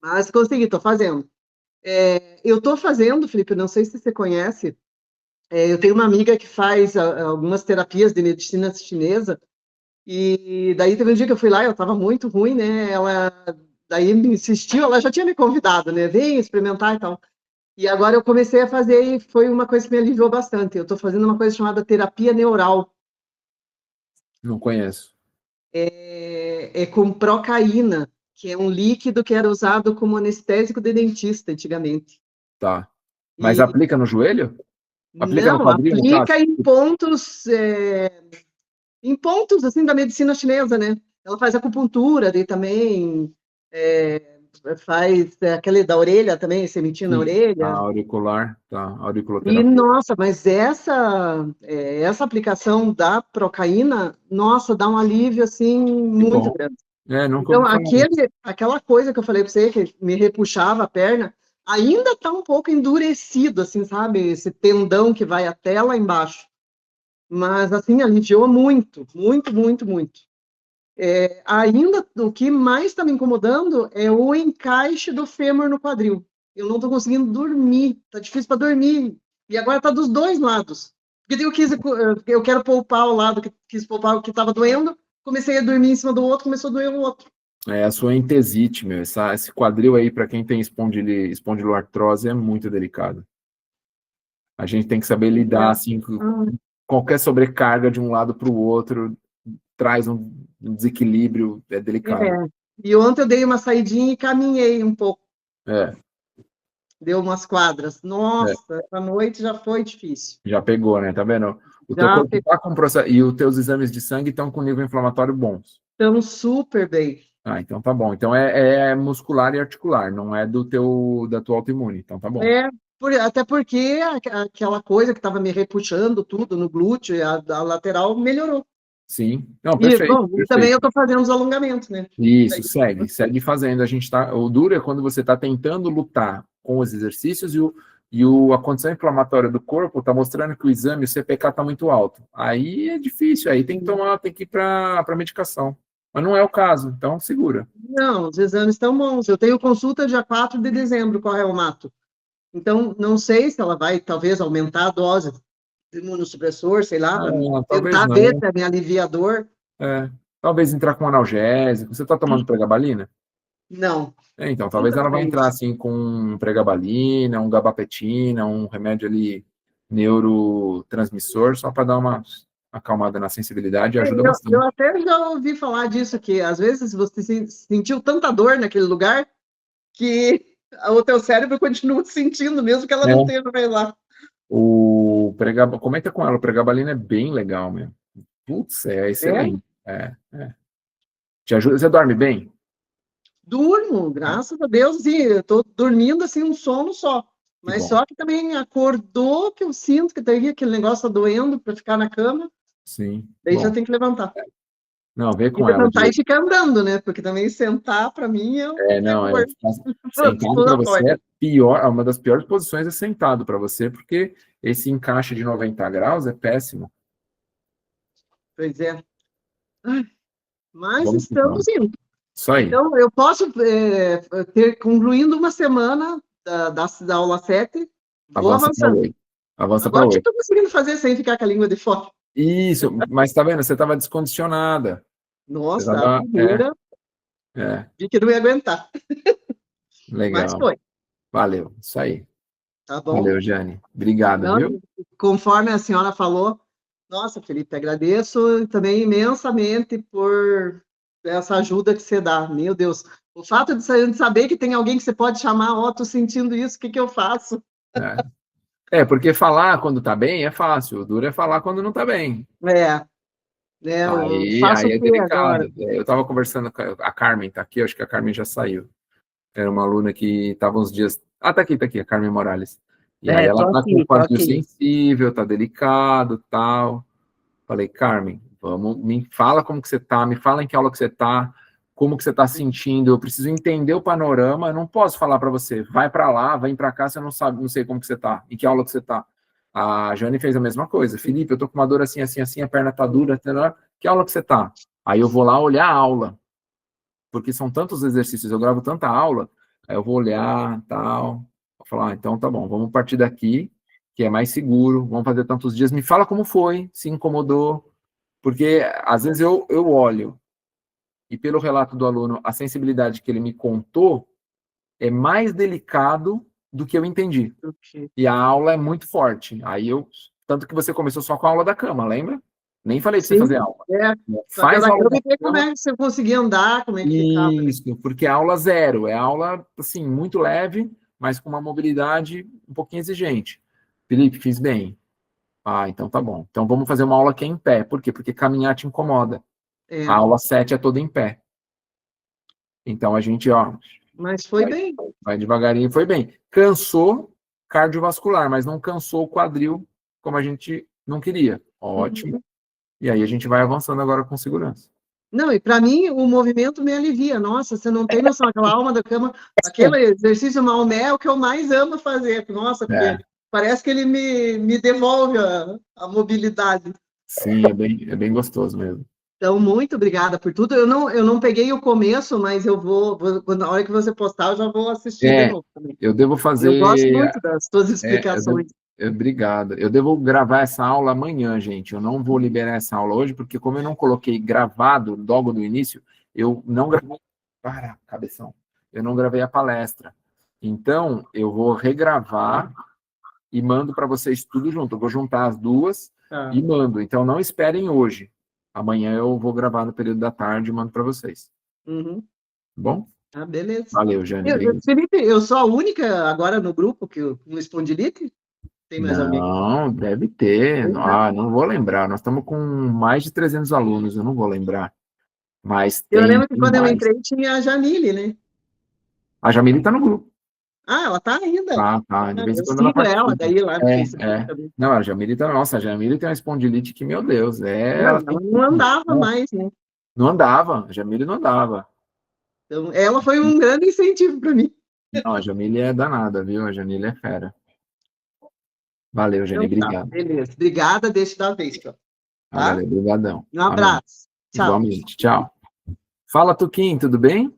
H: Mas consegui, estou fazendo. Eu estou fazendo, Felipe, não sei se você conhece, eu tenho uma amiga que faz algumas terapias de medicina chinesa, e daí teve um dia que eu fui lá, eu estava muito ruim, né? Ela daí me insistiu, ela já tinha me convidado, né? Vem experimentar e tal. E agora eu comecei a fazer e foi uma coisa que me aliviou bastante. Eu estou fazendo uma coisa chamada terapia neural.
A: Não conheço.
H: É com procaína, que é um líquido que era usado como anestésico de dentista antigamente.
A: Tá. Mas aplica no joelho? Aplica no
H: Não,
A: quadril, no
H: aplica
A: caso?
H: em pontos assim da medicina chinesa, né? Ela faz acupuntura daí também, faz aquele da orelha também, sementinha na
A: Sim.
H: orelha.
A: A auricular, tá,
H: E,
A: auriculoterapia.
H: nossa, mas essa aplicação da procaína, nossa, dá um alívio, assim, muito grande.
A: Nunca
H: Então,
A: ouvi falar.
H: aquela coisa que eu falei para você, que me repuxava a perna, ainda está um pouco endurecido, assim, sabe? Esse tendão que vai até lá embaixo. Mas, assim, aliviou muito, muito, muito, muito. Ainda, o que mais está me incomodando é o encaixe do fêmur no quadril. Eu não estou conseguindo dormir, está difícil para dormir. E agora está dos dois lados. Porque eu quero poupar o lado que quis poupar o que estava doendo, comecei a dormir em cima do outro, começou a doer o outro.
A: A sua entesite, meu. Esse quadril aí, para quem tem espondiloartrose, é muito delicado. A gente tem que saber lidar, assim, com qualquer sobrecarga de um lado para o outro, traz um desequilíbrio, é delicado.
H: E ontem eu dei uma saidinha e caminhei um pouco. Deu umas quadras. Nossa, essa noite já foi difícil.
A: Já pegou, né? Tá vendo? O teu corpo tá com processo. E os teus exames de sangue estão com nível inflamatório bons.
H: Estão super bem.
A: Então tá bom. Então é muscular e articular, não é da tua autoimune. Então tá bom.
H: Até porque aquela coisa que estava me repuxando tudo no glúteo e a lateral melhorou.
A: Sim. Não, perfeito.
H: E também eu estou fazendo os alongamentos, né?
A: Isso, segue fazendo. O duro é quando você está tentando lutar com os exercícios e a condição inflamatória do corpo está mostrando que o exame, o CPK está muito alto. Aí é difícil, aí tem que ir para medicação. Mas não é o caso, então segura.
H: Não, os exames estão bons. Eu tenho consulta dia 4 de dezembro com a reumato. Então, não sei se ela vai, talvez, aumentar a dose imunossupressor, sei lá, para
A: talvez
H: tentar
A: não.
H: ver se me alivia a dor.
A: Talvez entrar com analgésico. Você está tomando pregabalina?
H: Não.
A: Então, talvez ela vai entrar assim com pregabalina, um gabapentina, um remédio ali neurotransmissor, só para dar uma acalmada na sensibilidade e ajuda bastante.
H: Eu até já ouvi falar disso, que às vezes você sentiu tanta dor naquele lugar que o teu cérebro continua sentindo, mesmo que ela não esteja mais lá.
A: Comenta com ela, o pregabalina é bem legal mesmo. Putz, é excelente. Te ajuda. Você dorme bem?
H: Durmo, graças a Deus, e eu tô dormindo assim um sono só. Mas só que também acordou que eu sinto que daí aquele negócio tá doendo para ficar na cama.
A: Sim.
H: Daí já tem que levantar.
A: Não, vê com
H: ela. Levantar
A: ela.
H: E ficar andando, né? Porque também sentar para mim
A: sentado para você é pior, uma das piores posições é sentado para você, porque esse encaixe de 90 graus é péssimo.
H: Pois é. Mas estamos indo.
A: Isso aí.
H: Então, eu posso concluindo uma semana da aula 7, vou avançando.
A: Avança para 8.
H: Agora que eu estou conseguindo fazer sem ficar com a língua de fora.
A: Isso, mas tá vendo? Você estava descondicionada.
H: Nossa, a primeira, vi que não ia aguentar.
A: Legal.
H: Mas foi.
A: Valeu, isso aí.
H: Tá bom?
A: Valeu, Jane. Obrigada, viu?
H: Conforme a senhora falou, nossa, Felipe, agradeço também imensamente por essa ajuda que você dá. Meu Deus, o fato de saber que tem alguém que você pode chamar, tô sentindo isso, o que eu faço?
A: Porque falar quando tá bem é fácil, o duro é falar quando não tá bem.
H: Aí é
A: delicado.
H: Agora?
A: Eu estava conversando com a Carmen, tá aqui, acho que a Carmen já saiu. Era uma aluna que estava uns dias... tá aqui, a Carmen Morales. E aí ela tá com o quadril sensível, tá delicado, tal. Falei, Carmen, me fala como que você tá, me fala em que aula que você tá, como que você tá sentindo, eu preciso entender o panorama, eu não posso falar para você, vai para lá, vem para cá, você não sabe, não sei como que você tá, em que aula que você tá. A Jane fez a mesma coisa, Felipe, eu tô com uma dor assim, a perna tá dura, que aula que você tá? Aí eu vou lá olhar a aula, porque são tantos exercícios, eu gravo tanta aula, aí eu vou olhar, tal, vou falar, então tá bom, vamos partir daqui, que é mais seguro, vamos fazer tantos dias, me fala como foi, se incomodou, porque às vezes eu olho, e pelo relato do aluno, a sensibilidade que ele me contou é mais delicado do que eu entendi. E a aula é muito forte. Aí tanto que você começou só com a aula da cama, lembra? Nem falei para você fazer aula.
H: Faz a aula da cama. Como é que você conseguia andar, como é que ficava.
A: Isso, porque a aula 0, é aula, assim, muito leve, mas com uma mobilidade um pouquinho exigente. Felipe, fiz bem. Então tá bom. Então vamos fazer uma aula que é em pé. Por quê? Porque caminhar te incomoda. A aula 7 é toda em pé. Então a gente,
H: Mas foi bem.
A: Vai devagarinho, foi bem. Cansou cardiovascular, mas não cansou o quadril como a gente não queria. Ótimo. E aí a gente vai avançando agora com segurança.
H: Não, e para mim o movimento me alivia. Nossa, você não tem noção, aquela alma da cama, aquele exercício Maomé é o que eu mais amo fazer. Nossa, porque parece que ele me devolve a mobilidade.
A: Sim, é bem gostoso mesmo.
H: Então, muito obrigada por tudo. Eu não peguei o começo, mas eu na hora que você postar, eu já vou assistir de novo também.
A: Eu devo fazer...
H: Eu gosto muito das suas explicações.
A: Obrigado. Eu devo gravar essa aula amanhã, gente. Eu não vou liberar essa aula hoje, porque como eu não coloquei gravado logo no início, eu não gravei... cabeção. Eu não gravei a palestra. Então, eu vou regravar e mando para vocês tudo junto. Eu vou juntar as duas e mando. Então, não esperem hoje. Amanhã eu vou gravar no período da tarde e mando para vocês. Bom?
H: Beleza.
A: Valeu, Jane.
H: Felipe, eu sou a única agora no grupo com espondilite? Tem mais alguém?
A: Não, deve ter. Não vou lembrar. Nós estamos com mais de 300 alunos, eu não vou lembrar. Mas
H: eu lembro que quando eu entrei tinha a Jamile, né?
A: A Jamile está no grupo.
H: Ela tá ainda.
A: Tá. De vez em quando
H: ela daí lá no Facebook também.
A: Não, a Jamile tá... Nossa, a Jamile tem uma espondilite que, meu Deus,
H: ela não andava mais, né?
A: Não andava, a Jamile não andava.
H: Então, ela foi um grande incentivo para mim.
A: Não, a Jamile é danada, viu? A Jamile é fera. Valeu, Jane, obrigado.
H: Beleza, obrigada, deixa da vez, tá?
A: Valeu, obrigadão.
H: Um abraço.
A: Tchau. Igualmente, tchau. Fala, Tuquim, tudo bem?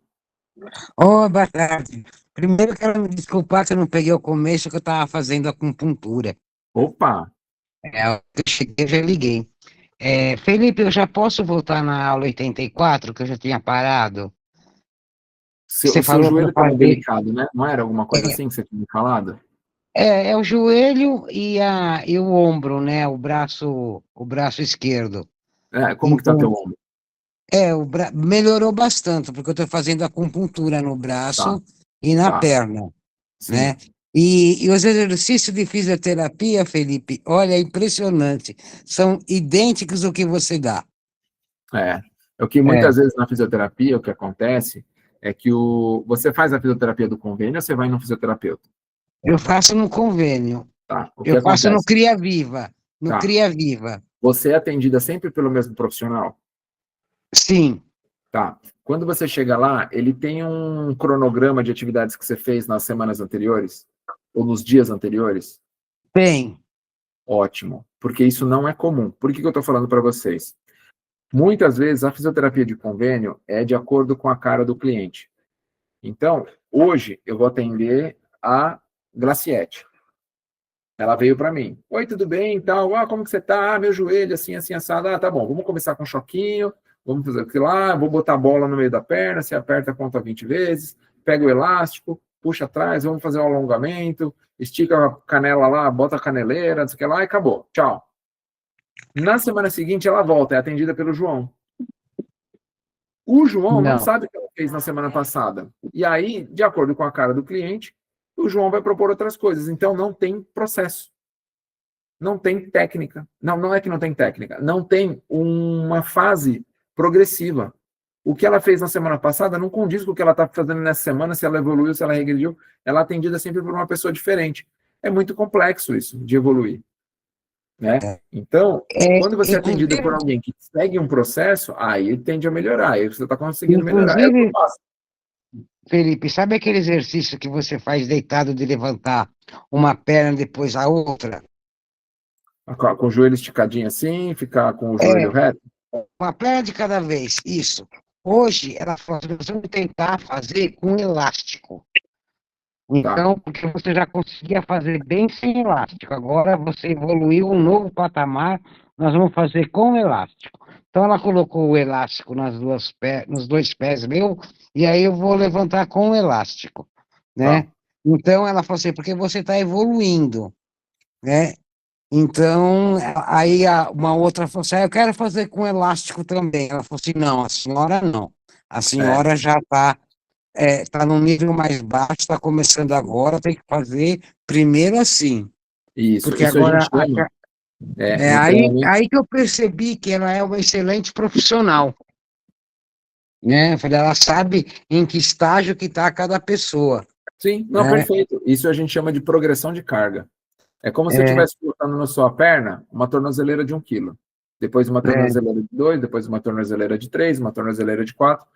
I: Boa tarde. Primeiro quero me desculpar que eu não peguei o começo, que eu estava fazendo acupuntura.
A: Opa!
I: Eu cheguei, já liguei. Felipe, eu já posso voltar na aula 84, que eu já tinha parado? Você
A: O seu
I: falou
A: joelho
I: para
A: estava
I: fazer.
A: delicado, né? Não era alguma coisa assim que você tinha me falado?
I: É o joelho e o ombro, né? O braço esquerdo.
A: Como que tá
I: Então,
A: teu ombro?
I: melhorou bastante, porque eu estou fazendo acupuntura no
A: Tá,
I: braço e na
A: tá,
I: perna,
A: sim.
I: né? E os exercícios de fisioterapia, Felipe, olha, é impressionante. São idênticos ao que você dá.
A: É. O que
I: É,
A: muitas vezes na fisioterapia, o que acontece é que você faz a fisioterapia do convênio ou você vai no fisioterapeuta?
I: eu faço no convênio,
A: Tá. O que
I: eu faço no
A: acontece?
I: Cria Viva, no
A: Tá.
I: Cria Viva.
A: Você é atendida sempre pelo mesmo profissional?
I: Sim,
A: Tá. Quando você chega lá, ele tem um cronograma de atividades que você fez nas semanas anteriores? Ou nos dias anteriores?
I: tem.
A: Ótimo. Porque isso não é comum. Por que eu estou falando para vocês? Muitas vezes a fisioterapia de convênio é de acordo com a cara do cliente. Então, hoje eu vou atender a Glaciete. Ela veio para mim. Oi, tudo bem e tal? Como que você tá? Meu joelho, assim, assim, assado. Tá bom, vamos começar com um choquinho, vamos fazer aquilo lá, vou botar a bola no meio da perna, você aperta, conta 20 vezes, pega o elástico, puxa atrás, vamos fazer um alongamento, estica a canela lá, bota a caneleira, não sei o que lá, e acabou. Tchau. Na semana seguinte, ela volta, é atendida pelo João. O João não
I: Não.
A: sabe o que ela fez na semana passada. E aí, de acordo com a cara do cliente, o João vai propor outras coisas. Então, não tem processo. Não tem técnica. Não é que não tem técnica. Não tem uma fase progressiva. O que ela fez na semana passada não condiz com o que ela está fazendo nessa semana, se ela evoluiu, se ela regrediu. Ela é atendida sempre por uma pessoa diferente. É muito complexo isso, de evoluir. Né? Então, quando você é atendido por alguém que segue um processo, aí tende a melhorar. Aí você está conseguindo melhorar. É o que eu
I: Inclusive,
A: faço.
I: Felipe, sabe aquele exercício que você faz deitado de levantar uma perna depois a outra?
A: Com o joelho esticadinho assim, ficar com o joelho
I: É,
A: reto.
I: uma perna de cada vez, isso. Hoje, ela falou, nós vamos tentar fazer com elástico.
A: Tá.
I: Então, porque você já conseguia fazer bem sem elástico, agora você evoluiu um novo patamar, nós vamos fazer com elástico. Então, ela colocou o elástico nos dois pés meu, e aí eu vou levantar com o elástico, né?
A: Tá.
I: Então, ela falou assim, porque você está evoluindo, né? Então, aí uma outra falou assim, eu quero fazer com elástico também. Ela falou assim, não, a senhora não. A senhora já está num nível mais baixo, está começando agora, tem que fazer primeiro assim.
A: Isso
I: Porque
A: a gente
I: agora,
A: chama no
I: aí,
A: treinamento.
I: aí que eu percebi que ela é uma excelente profissional, né? Eu falei, ela sabe em que estágio que está cada pessoa,
A: Sim, não,
I: né?
A: perfeito. Isso a gente chama de progressão de carga. É como se você
I: É,
A: estivesse colocando na sua perna uma tornozeleira de 1 quilo. Depois uma
I: é,
A: tornozeleira de 2, depois uma tornozeleira de 3, uma tornozeleira de 4.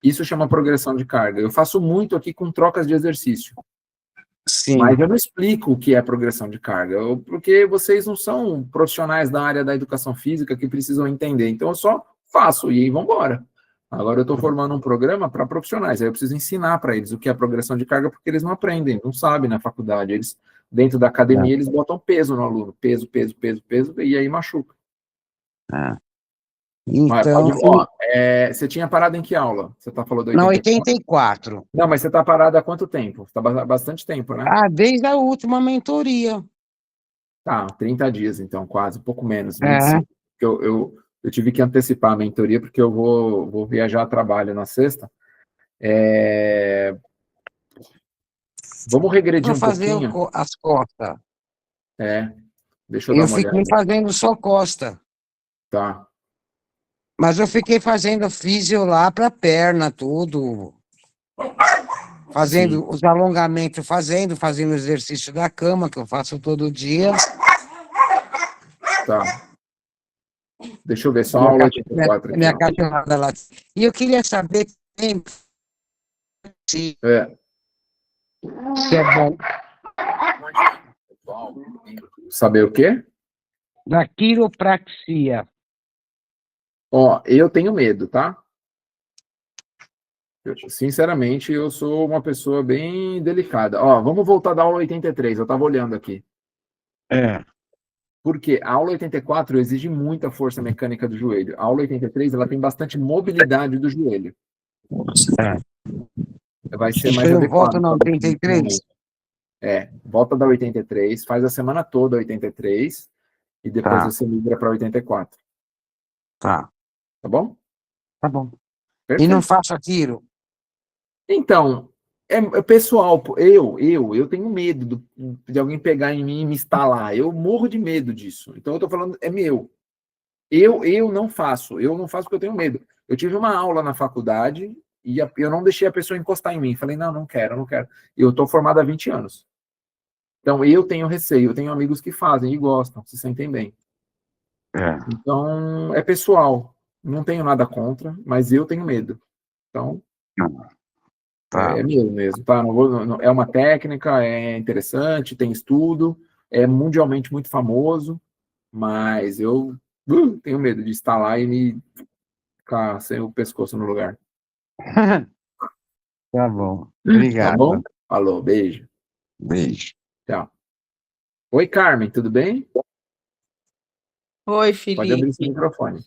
A: Isso chama progressão de carga. Eu faço muito aqui com trocas de exercício. Mas
I: sim.
A: eu não explico o que é progressão de carga, porque vocês não são profissionais da área da educação física que precisam entender. Então eu só faço e aí vamos embora. Agora eu estou formando um programa para profissionais, aí eu preciso ensinar para eles o que é progressão de carga, porque eles não aprendem, não sabem na faculdade. Eles, dentro da academia, eles botam peso no aluno, peso, peso, peso, peso, e aí machuca. Mas
I: Então,
A: você tinha parado em que aula? Você está falando do
I: na
A: 84?
I: 84.
A: Não, mas você está parado há quanto tempo? Está bastante tempo, né?
I: Desde a última mentoria.
A: Tá, 30 dias, então, quase, um pouco menos,
I: É.
A: 25. Eu tive que antecipar a mentoria, porque eu vou viajar a trabalho na sexta. Vamos regredir
I: Para
A: um
I: fazer
A: pouquinho.
I: as costas.
A: Deixa eu dar
I: Eu
A: uma olhada.
I: fiquei fazendo só costa.
A: Tá,
I: Mas eu fiquei fazendo físio lá para perna, tudo.
A: sim,
I: Fazendo os alongamentos, fazendo exercício da cama, que eu faço todo dia.
A: tá. Deixa eu ver, só a
I: Minha,
A: aula
I: cach- minha,
A: 84 aqui,
I: minha
A: ó.
I: cachorrada lá. E eu queria saber também se,
A: É,
I: se é bom
A: saber o quê?
I: da quiropraxia.
A: Ó, eu tenho medo, tá? Sinceramente, eu sou uma pessoa bem delicada. Ó, vamos voltar da aula 83, eu estava olhando aqui.
I: É.
A: Porque a aula 84 exige muita força mecânica do joelho. A aula 83, ela tem bastante mobilidade do joelho. Vai ser mais
I: Então eu
A: adequado.
I: volto na 83?
A: Volta da 83, faz a semana toda a 83 e depois
I: Tá.
A: você migra para 84.
I: Tá.
A: Tá bom?
I: Tá bom.
A: Perfeito.
I: E não faço tiro?
A: Então, é pessoal, eu tenho medo de alguém pegar em mim e me instalar. Eu morro de medo disso. Então eu tô falando, é meu. Eu não faço porque eu tenho medo. Eu tive uma aula na faculdade e eu não deixei a pessoa encostar em mim. Falei, não quero. Eu tô formado há 20 anos. Então eu tenho receio, eu tenho amigos que fazem e gostam, se sentem bem. Então, é pessoal. Não tenho nada contra, mas eu tenho medo. Então,
I: Tá.
A: é medo mesmo, tá? É uma técnica, é interessante, tem estudo, é mundialmente muito famoso, mas eu tenho medo de estar lá e me ficar sem o pescoço no lugar.
I: Tá bom.
A: Tá
I: Obrigado.
A: bom? Falou, beijo.
I: Beijo.
A: Tchau. Oi, Carmen, tudo bem?
J: Oi,
A: Pode abrir seu
J: Felipe.
A: microfone.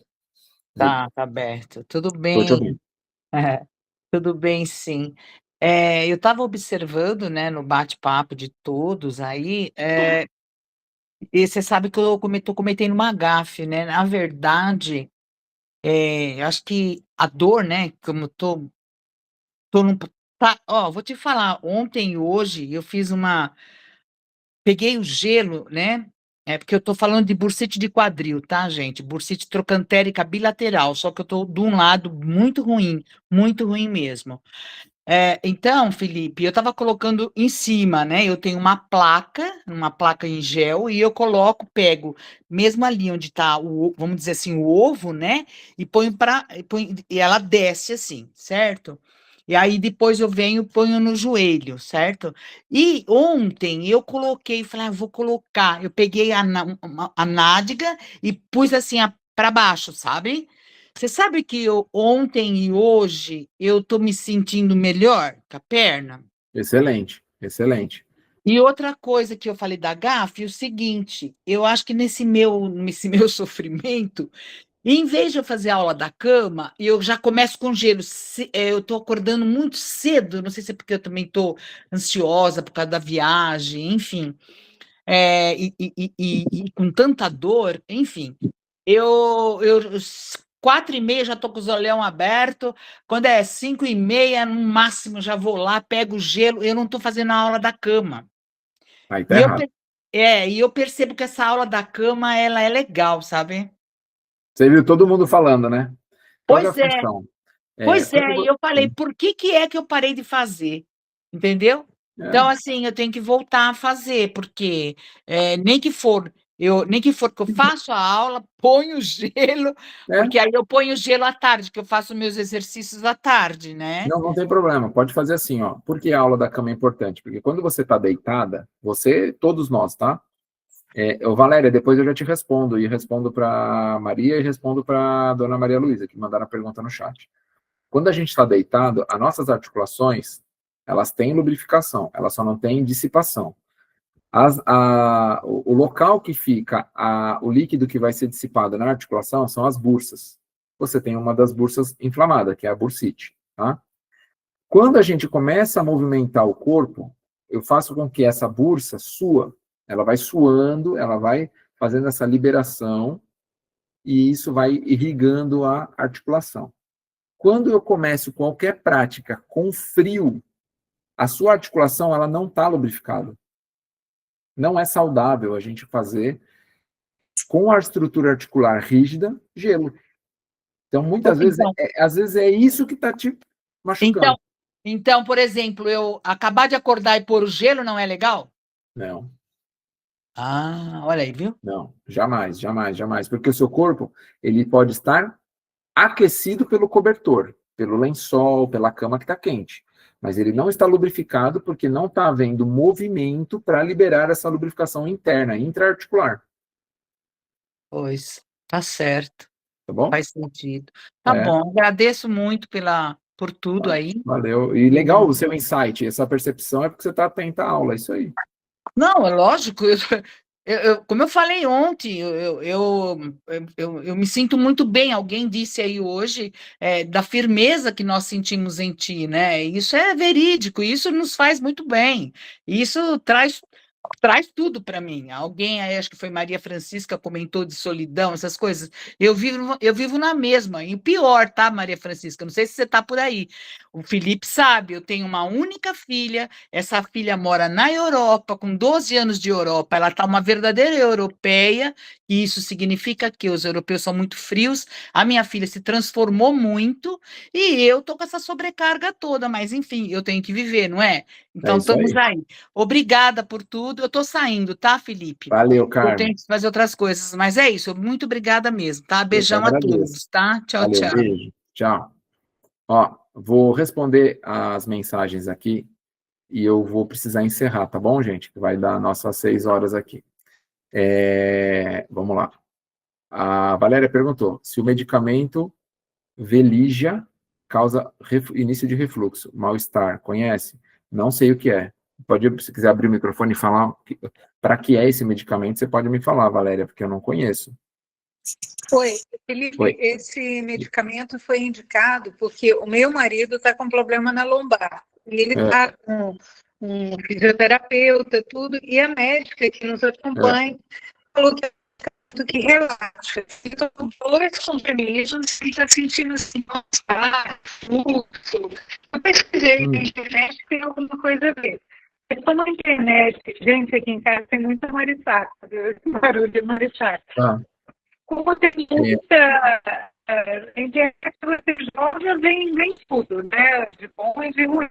J: Tá aberto. Tudo
A: Estou te
J: bem?
A: ouvindo.
J: Tudo bem, sim. Eu estava observando, né, no bate-papo de todos aí, e você sabe que eu estou cometendo uma gafe, né? Na verdade, eu acho que a dor, né, como eu tô num, vou te falar, ontem e hoje eu fiz peguei o gelo, né? É porque eu estou falando de bursite de quadril, tá, gente? Bursite trocantérica bilateral, só que eu estou de um lado muito ruim mesmo. Então, Felipe, eu estava colocando em cima, né? Eu tenho uma placa em gel, e eu pego mesmo ali onde está vamos dizer assim, o ovo, né? E e ela desce assim, certo? E aí depois eu venho, ponho no joelho, certo? E ontem eu falei, vou colocar. Eu peguei a nádega e pus assim para baixo, sabe? Você sabe que ontem e hoje eu estou me sentindo melhor com a perna?
A: Excelente, excelente.
J: E outra coisa que eu falei da gafe, é o seguinte, eu acho que nesse meu sofrimento, em vez de eu fazer aula da cama, eu já começo com gelo. Eu estou acordando muito cedo, não sei se é porque eu também estou ansiosa por causa da viagem, enfim. E com tanta dor, enfim. Eu 4h30 já estou com os olhão aberto. Quando é 5h30, no máximo, já vou lá, pego o gelo. Eu não estou fazendo a aula da cama.
A: Aí tá errado.
J: E eu percebo que essa aula da cama, ela é legal, sabe?
A: Você viu todo mundo falando, né? Qual é a
J: Pois é.
A: função?
J: Pois é, e eu falei, por que é que eu parei de fazer? Entendeu? Então, assim, eu tenho que voltar a fazer, porque nem que for que eu faço a aula, ponho o gelo, porque aí eu ponho o gelo à tarde, que eu faço meus exercícios à tarde, né?
A: Não tem problema, pode fazer assim, ó. Por que a aula da cama é importante? Porque quando você está deitada, todos nós, tá? Valéria, depois eu já te respondo, e respondo para Maria e respondo para dona Maria Luísa, que mandaram a pergunta no chat. Quando a gente está deitado, as nossas articulações, elas têm lubrificação, elas só não têm dissipação. O local que fica o líquido que vai ser dissipado na articulação são as bursas. Você tem uma das bursas inflamada, que é a bursite, tá? Quando a gente começa a movimentar o corpo, eu faço com que essa bursa sua, ela vai suando, ela vai fazendo essa liberação, e isso vai irrigando a articulação. Quando eu começo qualquer prática com frio, a sua articulação, ela não está lubrificada. Não é saudável a gente fazer com a estrutura articular rígida, gelo. Então, muitas vezes, às vezes é isso que está te machucando.
J: Então, por exemplo, eu acabar de acordar e pôr o gelo não é legal?
A: Não.
J: Olha aí, viu?
A: Não, jamais, jamais, jamais. Porque o seu corpo, ele pode estar aquecido pelo cobertor, pelo lençol, pela cama que está quente. Mas ele não está lubrificado porque não está havendo movimento para liberar essa lubrificação interna, intraarticular.
J: Pois, tá certo.
A: Tá bom?
J: Faz sentido. Tá bom, agradeço muito por tudo aí.
A: Valeu. E legal o seu insight, essa percepção é porque você está atenta à aula, é isso aí.
J: Não, é lógico, Como eu falei ontem, eu me sinto muito bem. Alguém disse aí hoje da firmeza que nós sentimos em ti, né? Isso é verídico, isso nos faz muito bem. Isso traz tudo para mim. Alguém aí, acho que foi Maria Francisca, comentou de solidão, essas coisas. Eu vivo na mesma. E o pior, tá, Maria Francisca? Não sei se você está por aí. O Felipe sabe, eu tenho uma única filha. Essa filha mora na Europa, com 12 anos de Europa. Ela está uma verdadeira europeia, e isso significa que os europeus são muito frios. A minha filha se transformou muito, e eu tô com essa sobrecarga toda, mas enfim, eu tenho que viver, não é?
A: É
J: Então,
A: isso
J: estamos
A: aí.
J: aí. Obrigada por tudo. Eu estou saindo, tá, Felipe?
A: Valeu,
J: Eu tenho
A: Carmen.
J: que fazer outras coisas, mas é isso. Muito obrigada mesmo, tá?
A: Eu que
J: Beijão a
A: agradeço.
J: todos, tá? Tchau,
A: Valeu,
J: tchau.
A: beijo. Tchau. Ó, vou responder as mensagens aqui e eu vou precisar encerrar, tá bom, gente? Vai dar nossas 6 horas aqui. Vamos lá. A Valéria perguntou se o medicamento Veligia causa início de refluxo, mal-estar. Conhece? Não sei o que é. Pode, se quiser abrir o microfone e falar para que é esse medicamento, você pode me falar, Valéria, porque eu não conheço.
B: Felipe,
A: Oi.
B: esse medicamento foi indicado porque o meu marido está com problema na lombar. Ele está com um fisioterapeuta, tudo, e a médica que nos acompanha falou que é um medicamento que relaxa. Ele tomou 2 comprimidos e está sentindo assim, mal-estar, fluxo. Eu pesquisei na internet se tem alguma coisa a ver. Mas como a internet, gente, aqui em casa tem muita maritaca, esse barulho de maritaca. Como tem muita internet, você joga, vem tudo, né? De bom e de ruim.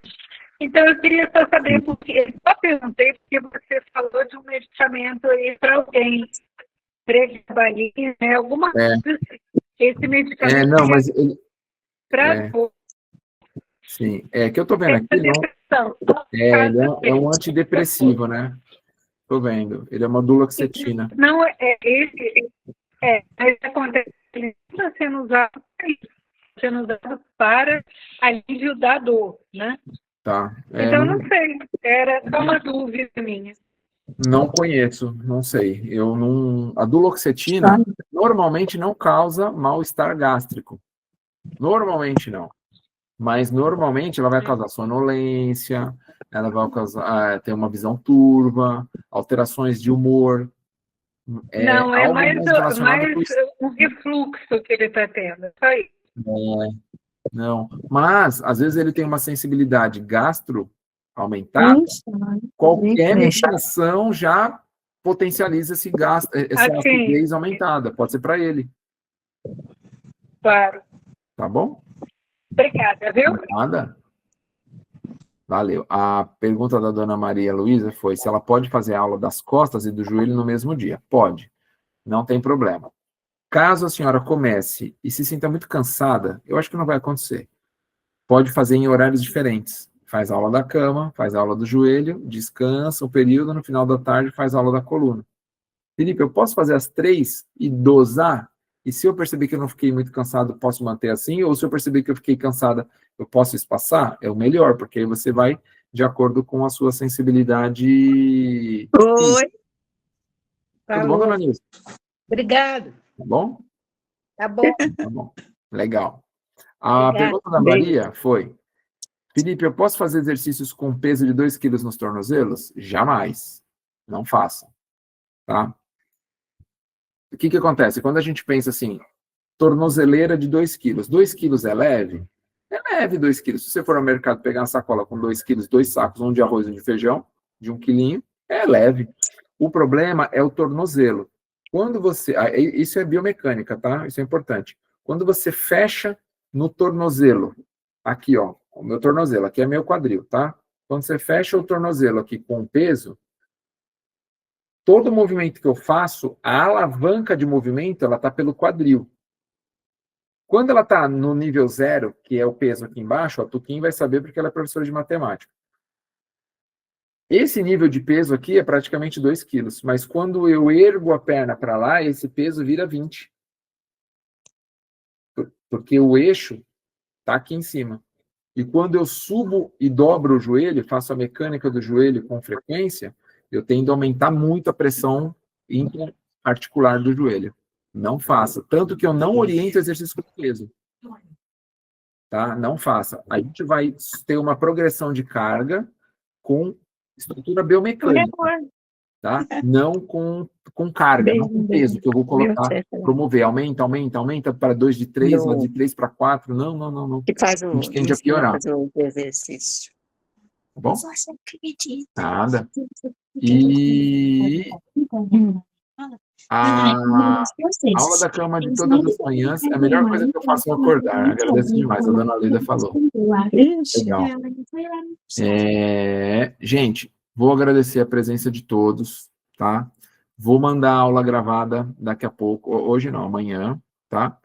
B: Então, eu queria só saber, porque só perguntei, porque você falou de um medicamento aí para alguém, pregabalina, né? Alguma coisa assim. Esse medicamento
A: não, mas ele...
B: para
A: Sim, que eu tô vendo aqui, não... ele é um antidepressivo, né? Tô vendo. Ele é uma duloxetina.
B: Não, mas acontece que ele está sendo usado para alívio da dor, né?
A: Tá.
B: Então, não sei, era só uma dúvida minha.
A: Não conheço, não sei. A duloxetina normalmente não causa mal-estar gástrico. Normalmente não. Mas normalmente ela vai causar sonolência, ela vai causar ter uma visão turva, alterações de humor.
B: Não, é
A: algo
B: mais
A: relacionado com
B: um refluxo que ele está tendo, só isso.
A: Não, mas às vezes ele tem uma sensibilidade gastro aumentada, qualquer medicação já potencializa essa acidez aumentada, pode ser para ele.
B: Claro.
A: Tá bom?
B: Obrigada, viu?
A: Nada. Valeu. A pergunta da dona Maria Luísa foi se ela pode fazer a aula das costas e do joelho no mesmo dia. Pode, não tem problema. Caso a senhora comece e se sinta muito cansada, eu acho que não vai acontecer. Pode fazer em horários diferentes. Faz a aula da cama, faz a aula do joelho, descansa um período, no final da tarde faz a aula da coluna. Felipe, eu posso fazer as 3 e dosar? E se eu perceber que eu não fiquei muito cansado, posso manter assim? Ou se eu perceber que eu fiquei cansada, eu posso espaçar? É o melhor, porque aí você vai de acordo com a sua sensibilidade.
B: Oi.
A: Tudo bom, dona Nilce?
B: Obrigado.
A: Tá bom?
B: Tá bom.
A: Tá bom. Legal. A pergunta da Maria foi: Felipe, eu posso fazer exercícios com peso de 2 quilos nos tornozelos? Jamais. Não faça. Tá? O que acontece? Quando a gente pensa assim, tornozeleira de 2 quilos. 2 quilos é leve? É leve 2 quilos. Se você for ao mercado pegar uma sacola com 2 quilos, 2 sacos, um de arroz e um de feijão, de 1 quilinho, é leve. O problema é o tornozelo. Quando você... Isso é biomecânica, tá? Isso é importante. Quando você fecha no tornozelo, aqui, ó, o meu tornozelo, aqui é meu quadril, tá? Quando você fecha o tornozelo aqui com peso, todo movimento que eu faço, a alavanca de movimento, ela está pelo quadril. Quando ela está no nível 0, que é o peso aqui embaixo, a Tuquim vai saber porque ela é professora de matemática. Esse nível de peso aqui é praticamente 2 quilos, mas quando eu ergo a perna para lá, esse peso vira 20. Porque o eixo está aqui em cima. E quando eu subo e dobro o joelho, faço a mecânica do joelho com frequência, eu tendo a aumentar muito a pressão interarticular do joelho. Não faça. Tanto que eu não oriento exercício com peso. Tá? Não faça. A gente vai ter uma progressão de carga com estrutura biomecânica, tá? Não com carga, não com peso, que eu vou colocar, promover. Aumenta para 2 de 3, de 3 para 4. Não.
K: Que faz
A: A gente tende a piorar.
K: fazer o exercício.
A: Tá bom? Nada. E a aula da cama de todas as manhãs é a melhor coisa que eu faço ao acordar. Agradeço demais, a dona Lida falou. Legal. Gente, vou agradecer a presença de todos, tá? Vou mandar a aula gravada daqui a pouco, hoje não, amanhã, tá?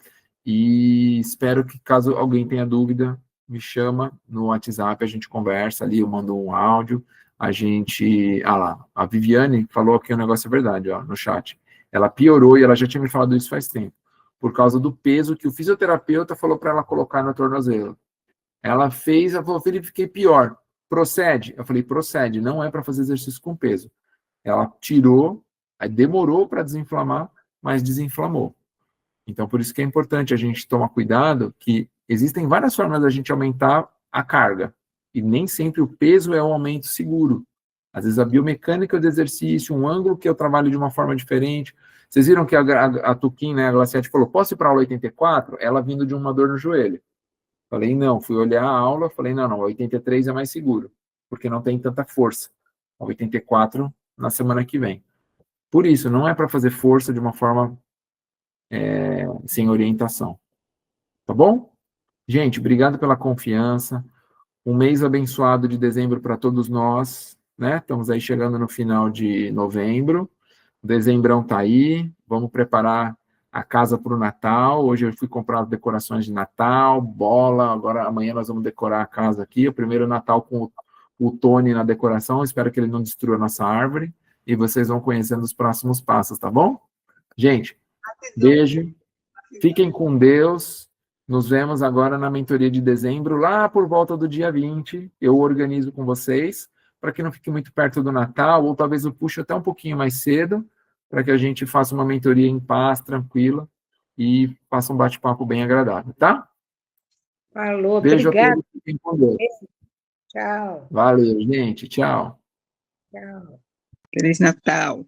A: E espero que, caso alguém tenha dúvida, me chama no WhatsApp, a gente conversa ali, eu mando um áudio, a gente... Ah lá, a Viviane falou que o negócio é verdade, ó, no chat. Ela piorou, e ela já tinha me falado isso faz tempo, por causa do peso que o fisioterapeuta falou para ela colocar no tornozelo. Ela fez, ela falou, Felipe, fiquei pior. Procede? Eu falei, procede, não é para fazer exercício com peso. Ela tirou, aí demorou para desinflamar, mas desinflamou. Então, por isso que é importante a gente tomar cuidado, que existem várias formas da gente aumentar a carga, e nem sempre o peso é um aumento seguro. Às vezes a biomecânica do exercício, um ângulo que eu trabalho de uma forma diferente. Vocês viram que a Tuquim, né, a Glaciete falou, posso ir para a aula 84? Ela vindo de uma dor no joelho. Falei, não, fui olhar a aula, falei, não, a 83 é mais seguro, porque não tem tanta força. A 84 na semana que vem. Por isso, não é para fazer força de uma forma sem orientação. Tá bom? Gente, obrigado pela confiança. Um mês abençoado de dezembro para todos nós, né? Estamos aí chegando no final de novembro. Dezembrão tá aí. Vamos preparar a casa para o Natal. Hoje eu fui comprar as decorações de Natal, bola. Agora, amanhã nós vamos decorar a casa aqui. O primeiro Natal com o Tony na decoração. Espero que ele não destrua a nossa árvore. E vocês vão conhecendo os próximos passos, tá bom? Gente, beijo. Fiquem com Deus. Nos vemos agora na mentoria de dezembro, lá por volta do dia 20. Eu organizo com vocês, para que não fique muito perto do Natal, ou talvez eu puxe até um pouquinho mais cedo, para que a gente faça uma mentoria em paz, tranquila, e faça um bate-papo bem agradável, tá?
B: Falou,
A: Beijo
B: obrigada.
A: a todos, fiquem com Deus.
B: Tchau.
A: Valeu, gente. Tchau.
B: Tchau.
K: Feliz Natal.